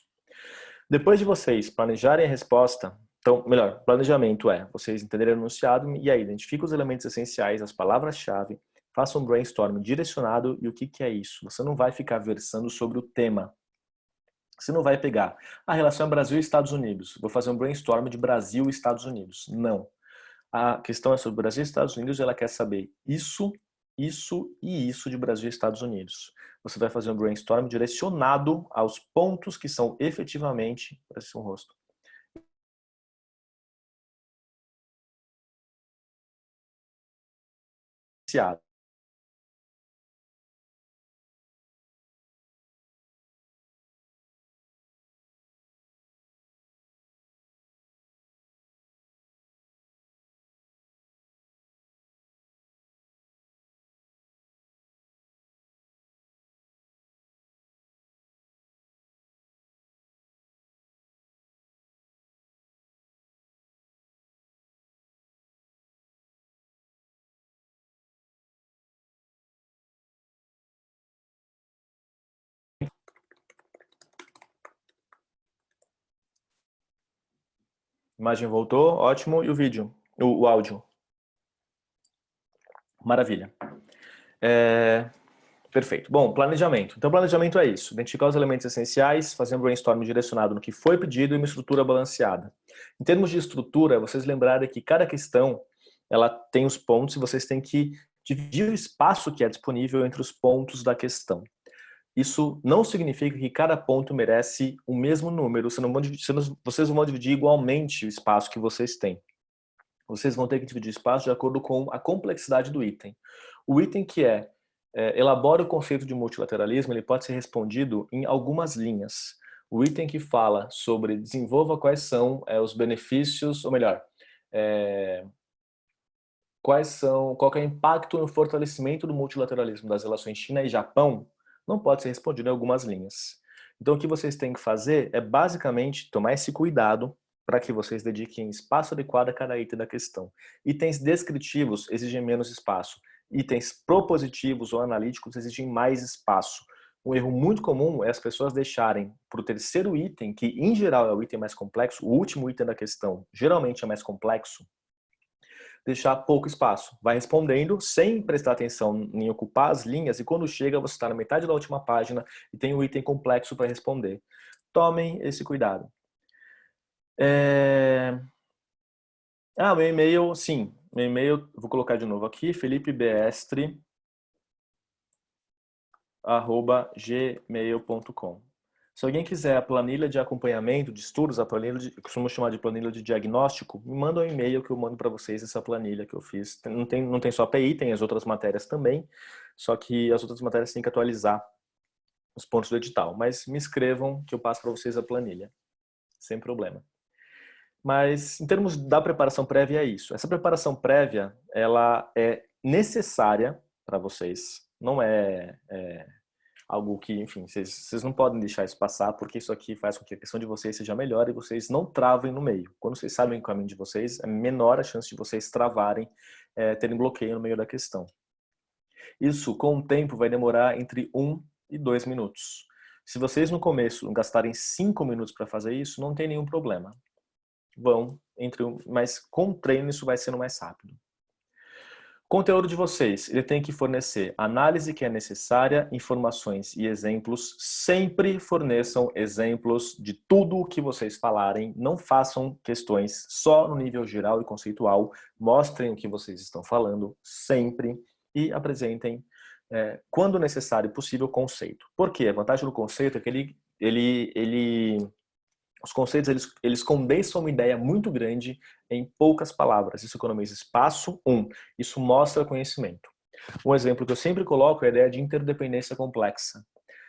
S1: Depois de vocês planejarem a resposta, então, melhor, planejamento vocês entenderem o enunciado e aí identifiquem os elementos essenciais, as palavras-chave, façam um brainstorm direcionado e o que é isso. Você não vai ficar versando sobre o tema. Você não vai pegar a relação Brasil e Estados Unidos. Vou fazer um brainstorm de Brasil e Estados Unidos. Não. A questão é sobre Brasil e Estados Unidos e ela quer saber isso e isso de Brasil e Estados Unidos. Você vai fazer um brainstorm direcionado aos pontos que são efetivamente... Parece um rosto. Imagem voltou, ótimo. E o vídeo? O áudio? Maravilha. Perfeito. Bom, planejamento. Então, planejamento é isso. Identificar os elementos essenciais, fazer um brainstorm direcionado no que foi pedido e uma estrutura balanceada. Em termos de estrutura, vocês lembrarem que cada questão ela tem os pontos e vocês têm que dividir o espaço que é disponível entre os pontos da questão. Isso não significa que cada ponto merece o mesmo número. Vocês não vão dividir igualmente o espaço que vocês têm. Vocês vão ter que dividir espaço de acordo com a complexidade do item. O item que elabora o conceito de multilateralismo, ele pode ser respondido em algumas linhas. O item que fala sobre desenvolva quais são os benefícios, ou melhor, qual que é o impacto no fortalecimento do multilateralismo das relações China e Japão, não pode ser respondido em algumas linhas. Então, o que vocês têm que fazer é basicamente tomar esse cuidado para que vocês dediquem espaço adequado a cada item da questão. Itens descritivos exigem menos espaço. Itens propositivos ou analíticos exigem mais espaço. Um erro muito comum é as pessoas deixarem para o terceiro item, que em geral é o item mais complexo, o último item da questão geralmente é mais complexo, deixar pouco espaço. Vai respondendo sem prestar atenção em ocupar as linhas e quando chega você está na metade da última página e tem um item complexo para responder. Tomem esse cuidado. Meu e-mail, sim. Meu e-mail, vou colocar de novo aqui, felipebeestre@gmail.com. Se alguém quiser a planilha de acompanhamento de estudos, a planilha eu costumo chamar de planilha de diagnóstico, me manda um e-mail que eu mando para vocês essa planilha que eu fiz. Não tem só PI, tem as outras matérias também, só que as outras matérias têm que atualizar os pontos do edital. Mas me escrevam que eu passo para vocês a planilha, sem problema. Mas, em termos da preparação prévia, é isso. Essa preparação prévia, ela é necessária para vocês. Não é algo que, enfim, vocês não podem deixar isso passar, porque isso aqui faz com que a questão de vocês seja melhor e vocês não travem no meio. Quando vocês sabem o caminho de vocês, é menor a chance de vocês travarem, terem bloqueio no meio da questão. Isso, com o tempo, vai demorar entre 1 e 2 minutos. Se vocês no começo gastarem 5 minutos para fazer isso, não tem nenhum problema. Mas com o treino isso vai sendo mais rápido. Conteúdo de vocês, ele tem que fornecer análise que é necessária, informações e exemplos. Sempre forneçam exemplos de tudo o que vocês falarem. Não façam questões só no nível geral e conceitual. Mostrem o que vocês estão falando sempre e apresentem, quando necessário e possível, conceito. Por quê? A vantagem do conceito é que os conceitos, eles condensam uma ideia muito grande em poucas palavras. Isso economiza espaço. Isso mostra conhecimento. Um exemplo que eu sempre coloco é a ideia de interdependência complexa.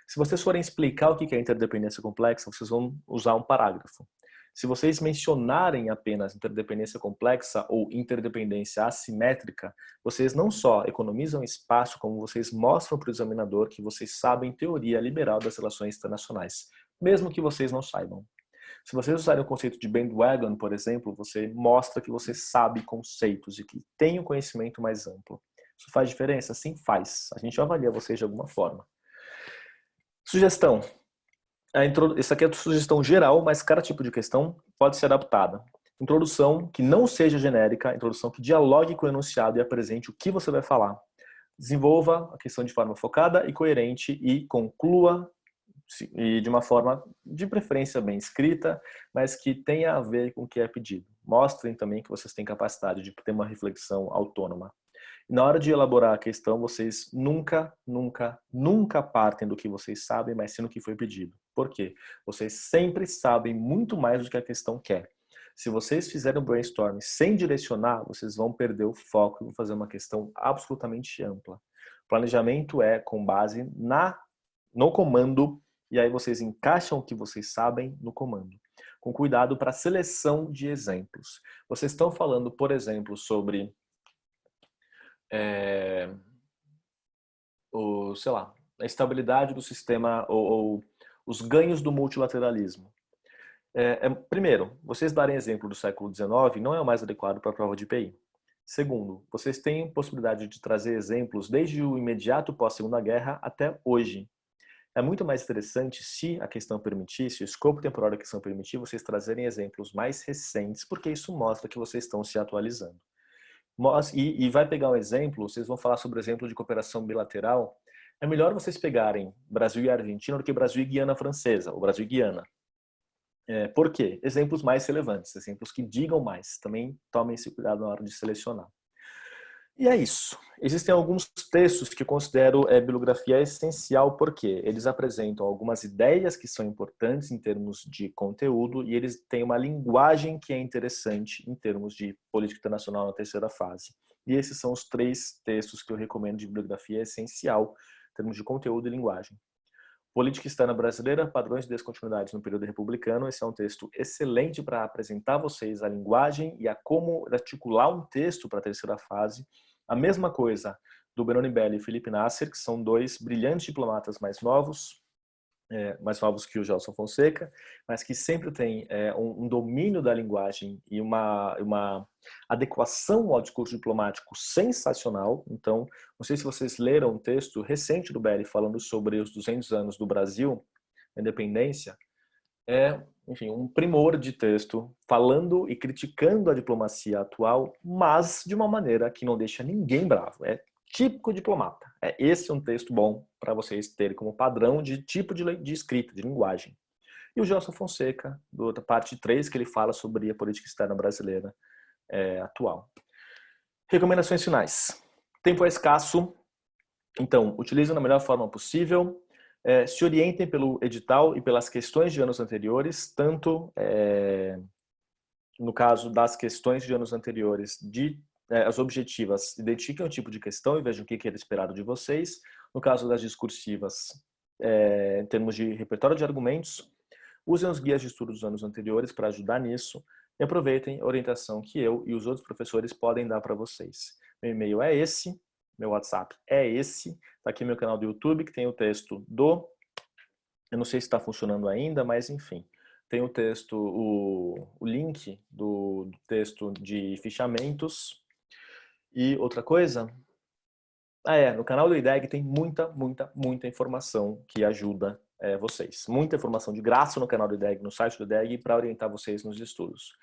S1: Se vocês forem explicar o que é interdependência complexa, vocês vão usar um parágrafo. Se vocês mencionarem apenas interdependência complexa ou interdependência assimétrica, vocês não só economizam espaço, como vocês mostram para o examinador que vocês sabem teoria liberal das relações internacionais, mesmo que vocês não saibam. Se vocês usarem o conceito de bandwagon, por exemplo, você mostra que você sabe conceitos e que tem um conhecimento mais amplo. Isso faz diferença? Sim, faz. A gente avalia vocês de alguma forma. Sugestão. Essa aqui é a sugestão geral, mas cada tipo de questão pode ser adaptada. Introdução que não seja genérica, introdução que dialogue com o enunciado e apresente o que você vai falar. Desenvolva a questão de forma focada e coerente e conclua e de uma forma de preferência bem escrita, mas que tenha a ver com o que é pedido. Mostrem também que vocês têm capacidade de ter uma reflexão autônoma. E na hora de elaborar a questão, vocês nunca, nunca, nunca partem do que vocês sabem, mas sim do que foi pedido. Por quê? Vocês sempre sabem muito mais do que a questão quer. Se vocês fizerem um brainstorm sem direcionar, vocês vão perder o foco e vão fazer uma questão absolutamente ampla. Planejamento é com base no comando, e aí vocês encaixam o que vocês sabem no comando. Com cuidado para a seleção de exemplos. Vocês estão falando, por exemplo, sobre a estabilidade do sistema ou os ganhos do multilateralismo. Primeiro, vocês darem exemplo do século XIX não é o mais adequado para a prova de IPI. Segundo, vocês têm possibilidade de trazer exemplos desde o imediato pós-Segunda Guerra até hoje. É muito mais interessante, se a questão permitir, se o escopo temporal da questão permitir, vocês trazerem exemplos mais recentes, porque isso mostra que vocês estão se atualizando. E vai pegar um exemplo, vocês vão falar sobre o exemplo de cooperação bilateral. É melhor vocês pegarem Brasil e Argentina do que Brasil e Guiana Francesa, ou Brasil e Guiana. Por quê? Exemplos mais relevantes, exemplos que digam mais. Também tomem esse cuidado na hora de selecionar. E é isso. Existem alguns textos que eu considero bibliografia essencial porque eles apresentam algumas ideias que são importantes em termos de conteúdo e eles têm uma linguagem que é interessante em termos de política internacional na terceira fase. E esses são os 3 textos que eu recomendo de bibliografia essencial em termos de conteúdo e linguagem. Política Externa Brasileira, Padrões de Descontinuidades no Período Republicano. Esse é um texto excelente para apresentar a vocês a linguagem e a como articular um texto para a terceira fase. A mesma coisa do Benoni Belli e Felipe Nasser, que são 2 brilhantes diplomatas mais novos que o Gelson Fonseca, mas que sempre têm um domínio da linguagem e uma adequação ao discurso diplomático sensacional. Então, não sei se vocês leram um texto recente do Belli falando sobre os 200 anos do Brasil, a independência. Enfim, um primor de texto falando e criticando a diplomacia atual, mas de uma maneira que não deixa ninguém bravo. É típico diplomata. Esse é um texto bom para vocês terem como padrão de tipo de escrita, de linguagem. E o Gelson Fonseca, da parte 3, que ele fala sobre a política externa brasileira atual. Recomendações finais. Tempo é escasso, então utilizem da melhor forma possível. Se orientem pelo edital e pelas questões de anos anteriores, tanto no caso das questões de anos anteriores, as objetivas, identifiquem o tipo de questão e vejam o que era esperado de vocês. No caso das discursivas, em termos de repertório de argumentos, usem os guias de estudo dos anos anteriores para ajudar nisso. e aproveitem a orientação que eu e os outros professores podem dar para vocês. Meu e-mail é esse, meu WhatsApp é esse, tá aqui meu canal do YouTube que tem o texto eu não sei se está funcionando ainda, mas enfim, tem o texto, o link do texto de fichamentos. E outra coisa, no canal do IDEG tem muita informação que ajuda vocês. Muita informação de graça no canal do IDEG, no site do IDEG, para orientar vocês nos estudos.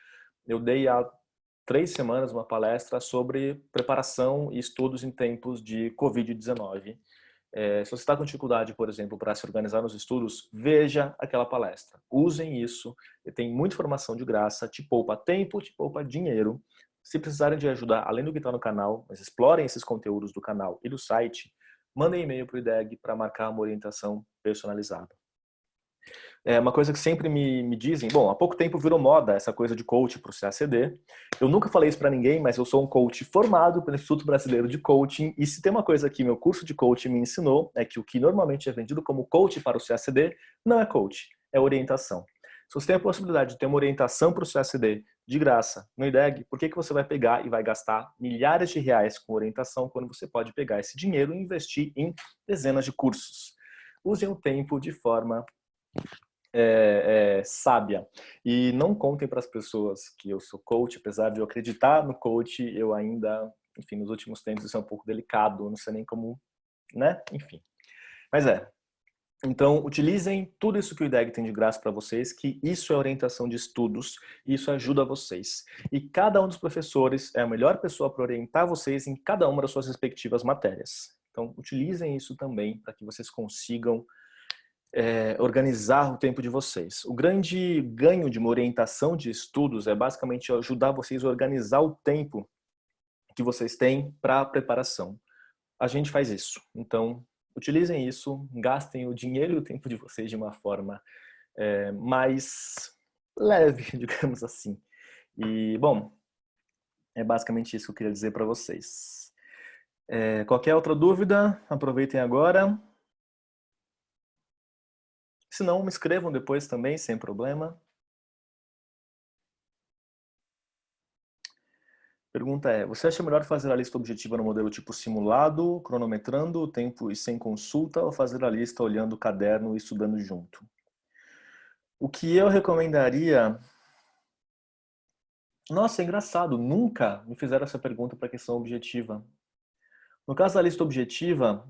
S1: Eu dei há 3 semanas uma palestra sobre preparação e estudos em tempos de Covid-19. Se você está com dificuldade, por exemplo, para se organizar nos estudos, veja aquela palestra. Usem isso, tem muita informação de graça, te poupa tempo, te poupa dinheiro. Se precisarem de ajuda, além do que está no canal, mas explorem esses conteúdos do canal e do site, mandem e-mail para o IDEG para marcar uma orientação personalizada. Uma coisa que sempre me dizem, bom, há pouco tempo virou moda essa coisa de coach para o CACD. Eu nunca falei isso para ninguém, mas eu sou um coach formado pelo Instituto Brasileiro de Coaching, e se tem uma coisa que meu curso de coaching me ensinou, é que o que normalmente é vendido como coach para o CACD não é coach, é orientação. Se você tem a possibilidade de ter uma orientação para o CACD de graça no IDEG, por que você vai pegar e vai gastar milhares de reais com orientação quando você pode pegar esse dinheiro e investir em dezenas de cursos? Usem o tempo de forma sábia. E não contem para as pessoas que eu sou coach, apesar de eu acreditar no coach, eu ainda, enfim, nos últimos tempos isso é um pouco delicado, não sei nem como, né? Enfim. Mas então, utilizem tudo isso que o IDEG tem de graça para vocês, que isso é orientação de estudos, e isso ajuda vocês. E cada um dos professores é a melhor pessoa para orientar vocês em cada uma das suas respectivas matérias. Então, utilizem isso também para que vocês consigam organizar o tempo de vocês. O grande ganho de uma orientação de estudos é basicamente ajudar vocês a organizar o tempo que vocês têm para a preparação. A gente faz isso. Então, utilizem isso, gastem o dinheiro e o tempo de vocês de uma forma mais leve, digamos assim. E, bom, é basicamente isso que eu queria dizer para vocês. Qualquer outra dúvida, aproveitem agora. Se não, me escrevam depois também, sem problema. Pergunta você acha melhor fazer a lista objetiva no modelo tipo simulado, cronometrando o tempo e sem consulta, ou fazer a lista olhando o caderno e estudando junto? O que eu recomendaria... Nossa, é engraçado, nunca me fizeram essa pergunta para a questão objetiva. No caso da lista objetiva,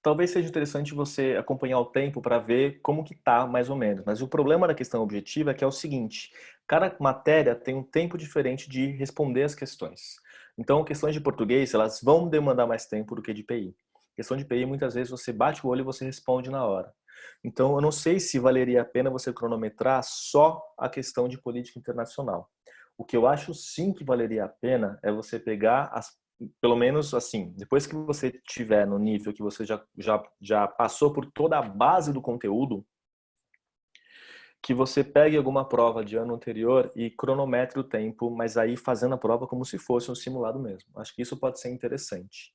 S1: talvez seja interessante você acompanhar o tempo para ver como que tá, mais ou menos. Mas o problema da questão objetiva é que é o seguinte, cada matéria tem um tempo diferente de responder as questões. Então, questões de português, elas vão demandar mais tempo do que de PI. Questão de PI, muitas vezes você bate o olho e você responde na hora. Então, eu não sei se valeria a pena você cronometrar só a questão de política internacional. O que eu acho sim que valeria a pena é você pegar pelo menos assim, depois que você tiver no nível que você já passou por toda a base do conteúdo, que você pegue alguma prova de ano anterior e cronometre o tempo, mas aí fazendo a prova como se fosse um simulado mesmo. Acho que isso pode ser interessante.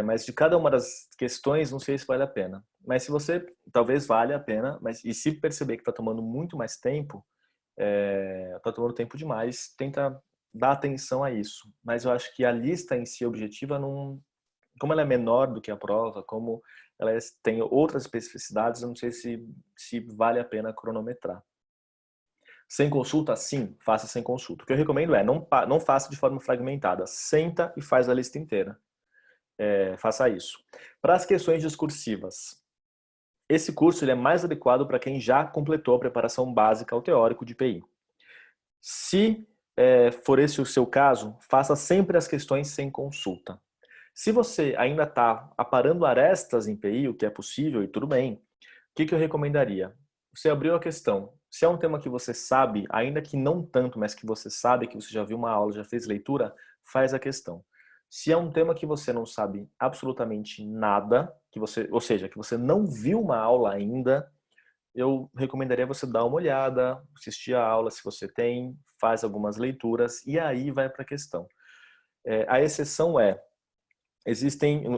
S1: Mas de cada uma das questões, não sei se vale a pena. Mas se você, talvez valha a pena, mas e se perceber que está tomando muito mais tempo, está tomando tempo demais, tenta dar atenção a isso. Mas eu acho que a lista em si objetiva, não, como ela é menor do que a prova, como ela tem outras especificidades, eu não sei se vale a pena cronometrar. Sem consulta, sim, faça sem consulta. O que eu recomendo é, não faça de forma fragmentada. Senta e faz a lista inteira. Faça isso. Para as questões discursivas, esse curso ele é mais adequado para quem já completou a preparação básica ao teórico de PI. Se for esse o seu caso, faça sempre as questões sem consulta. Se você ainda está aparando arestas em PI, o que é possível e tudo bem, o que eu recomendaria? Você abriu a questão. Se é um tema que você sabe, ainda que não tanto, mas que você sabe, que você já viu uma aula, já fez leitura, faz a questão. Se é um tema que você não sabe absolutamente nada, ou seja, que você não viu uma aula ainda, eu recomendaria você dar uma olhada, assistir a aula se você tem, faz algumas leituras e aí vai para a questão. A exceção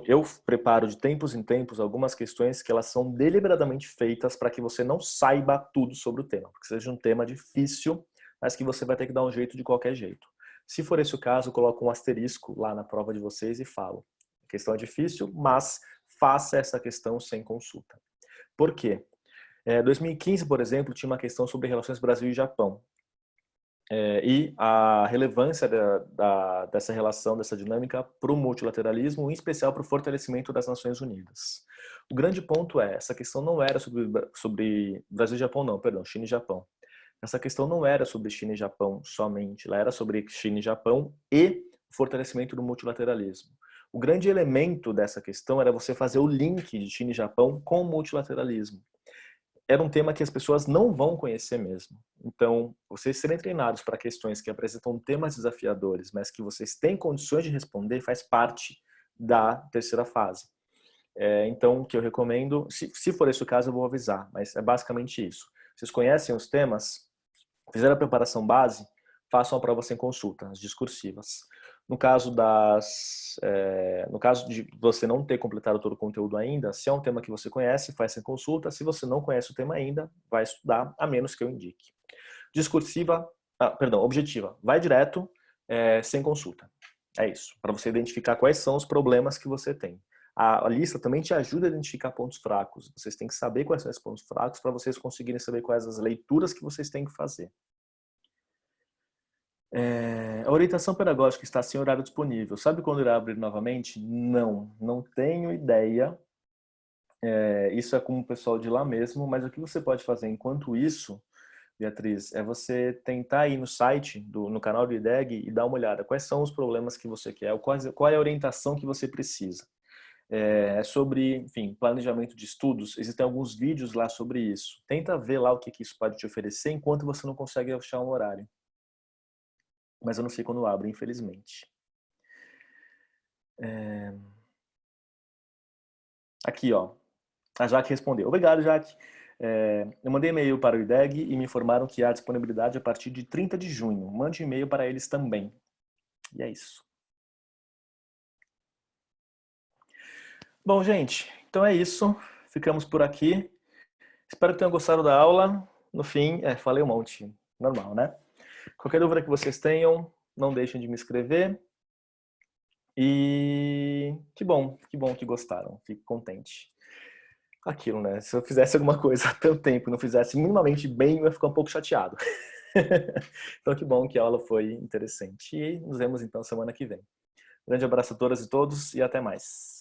S1: eu preparo de tempos em tempos algumas questões que elas são deliberadamente feitas para que você não saiba tudo sobre o tema, porque seja um tema difícil mas que você vai ter que dar um jeito de qualquer jeito. Se for esse o caso, coloco um asterisco lá na prova de vocês e falo. A questão é difícil, mas faça essa questão sem consulta. Por quê? 2015, por exemplo, tinha uma questão sobre relações Brasil e Japão. E a relevância dessa relação, dessa dinâmica para o multilateralismo, em especial para o fortalecimento das Nações Unidas. O grande ponto é, essa questão não era sobre Brasil e Japão, não, perdão, China e Japão. Essa questão não era sobre China e Japão somente, ela era sobre China e Japão e o fortalecimento do multilateralismo. O grande elemento dessa questão era você fazer o link de China e Japão com o multilateralismo. Era um tema que as pessoas não vão conhecer mesmo. Então, vocês serem treinados para questões que apresentam temas desafiadores, mas que vocês têm condições de responder, faz parte da terceira fase. Então, o que eu recomendo, se for esse o caso, eu vou avisar, mas é basicamente isso. Vocês conhecem os temas, fizeram a preparação base, façam a prova sem consulta, as discursivas. No caso de você não ter completado todo o conteúdo ainda, se é um tema que você conhece, faz sem consulta. Se você não conhece o tema ainda, vai estudar, a menos que eu indique. Objetiva, vai direto, sem consulta. É isso, para você identificar quais são os problemas que você tem. A lista também te ajuda a identificar pontos fracos. Vocês têm que saber quais são esses pontos fracos para vocês conseguirem saber quais as leituras que vocês têm que fazer. A orientação pedagógica está sem horário disponível. Sabe quando irá abrir novamente? Não tenho ideia. Isso é com o pessoal de lá mesmo, mas o que você pode fazer enquanto isso, Beatriz, é você tentar ir no site, no canal do IDEG e dar uma olhada. Quais são os problemas que você quer? Qual é a orientação que você precisa? Sobre, enfim, planejamento de estudos. Existem alguns vídeos lá sobre isso. Tenta ver lá o que isso pode te oferecer enquanto você não consegue achar um horário. Mas eu não sei quando abre, infelizmente. Aqui, ó. A Jaque respondeu. Obrigado, Jaque. Eu mandei e-mail para o IDEG e me informaram que há disponibilidade a partir de 30 de junho. Mande e-mail para eles também. E é isso. Bom, gente, então é isso. Ficamos por aqui. Espero que tenham gostado da aula. No fim, falei um monte. Normal, né? Qualquer dúvida que vocês tenham, não deixem de me escrever. E que bom que gostaram. Fico contente. Aquilo, né? Se eu fizesse alguma coisa há tanto tempo e não fizesse minimamente bem, eu ia ficar um pouco chateado. Então, que bom que a aula foi interessante. E nos vemos então semana que vem. Grande abraço a todas e todos e até mais.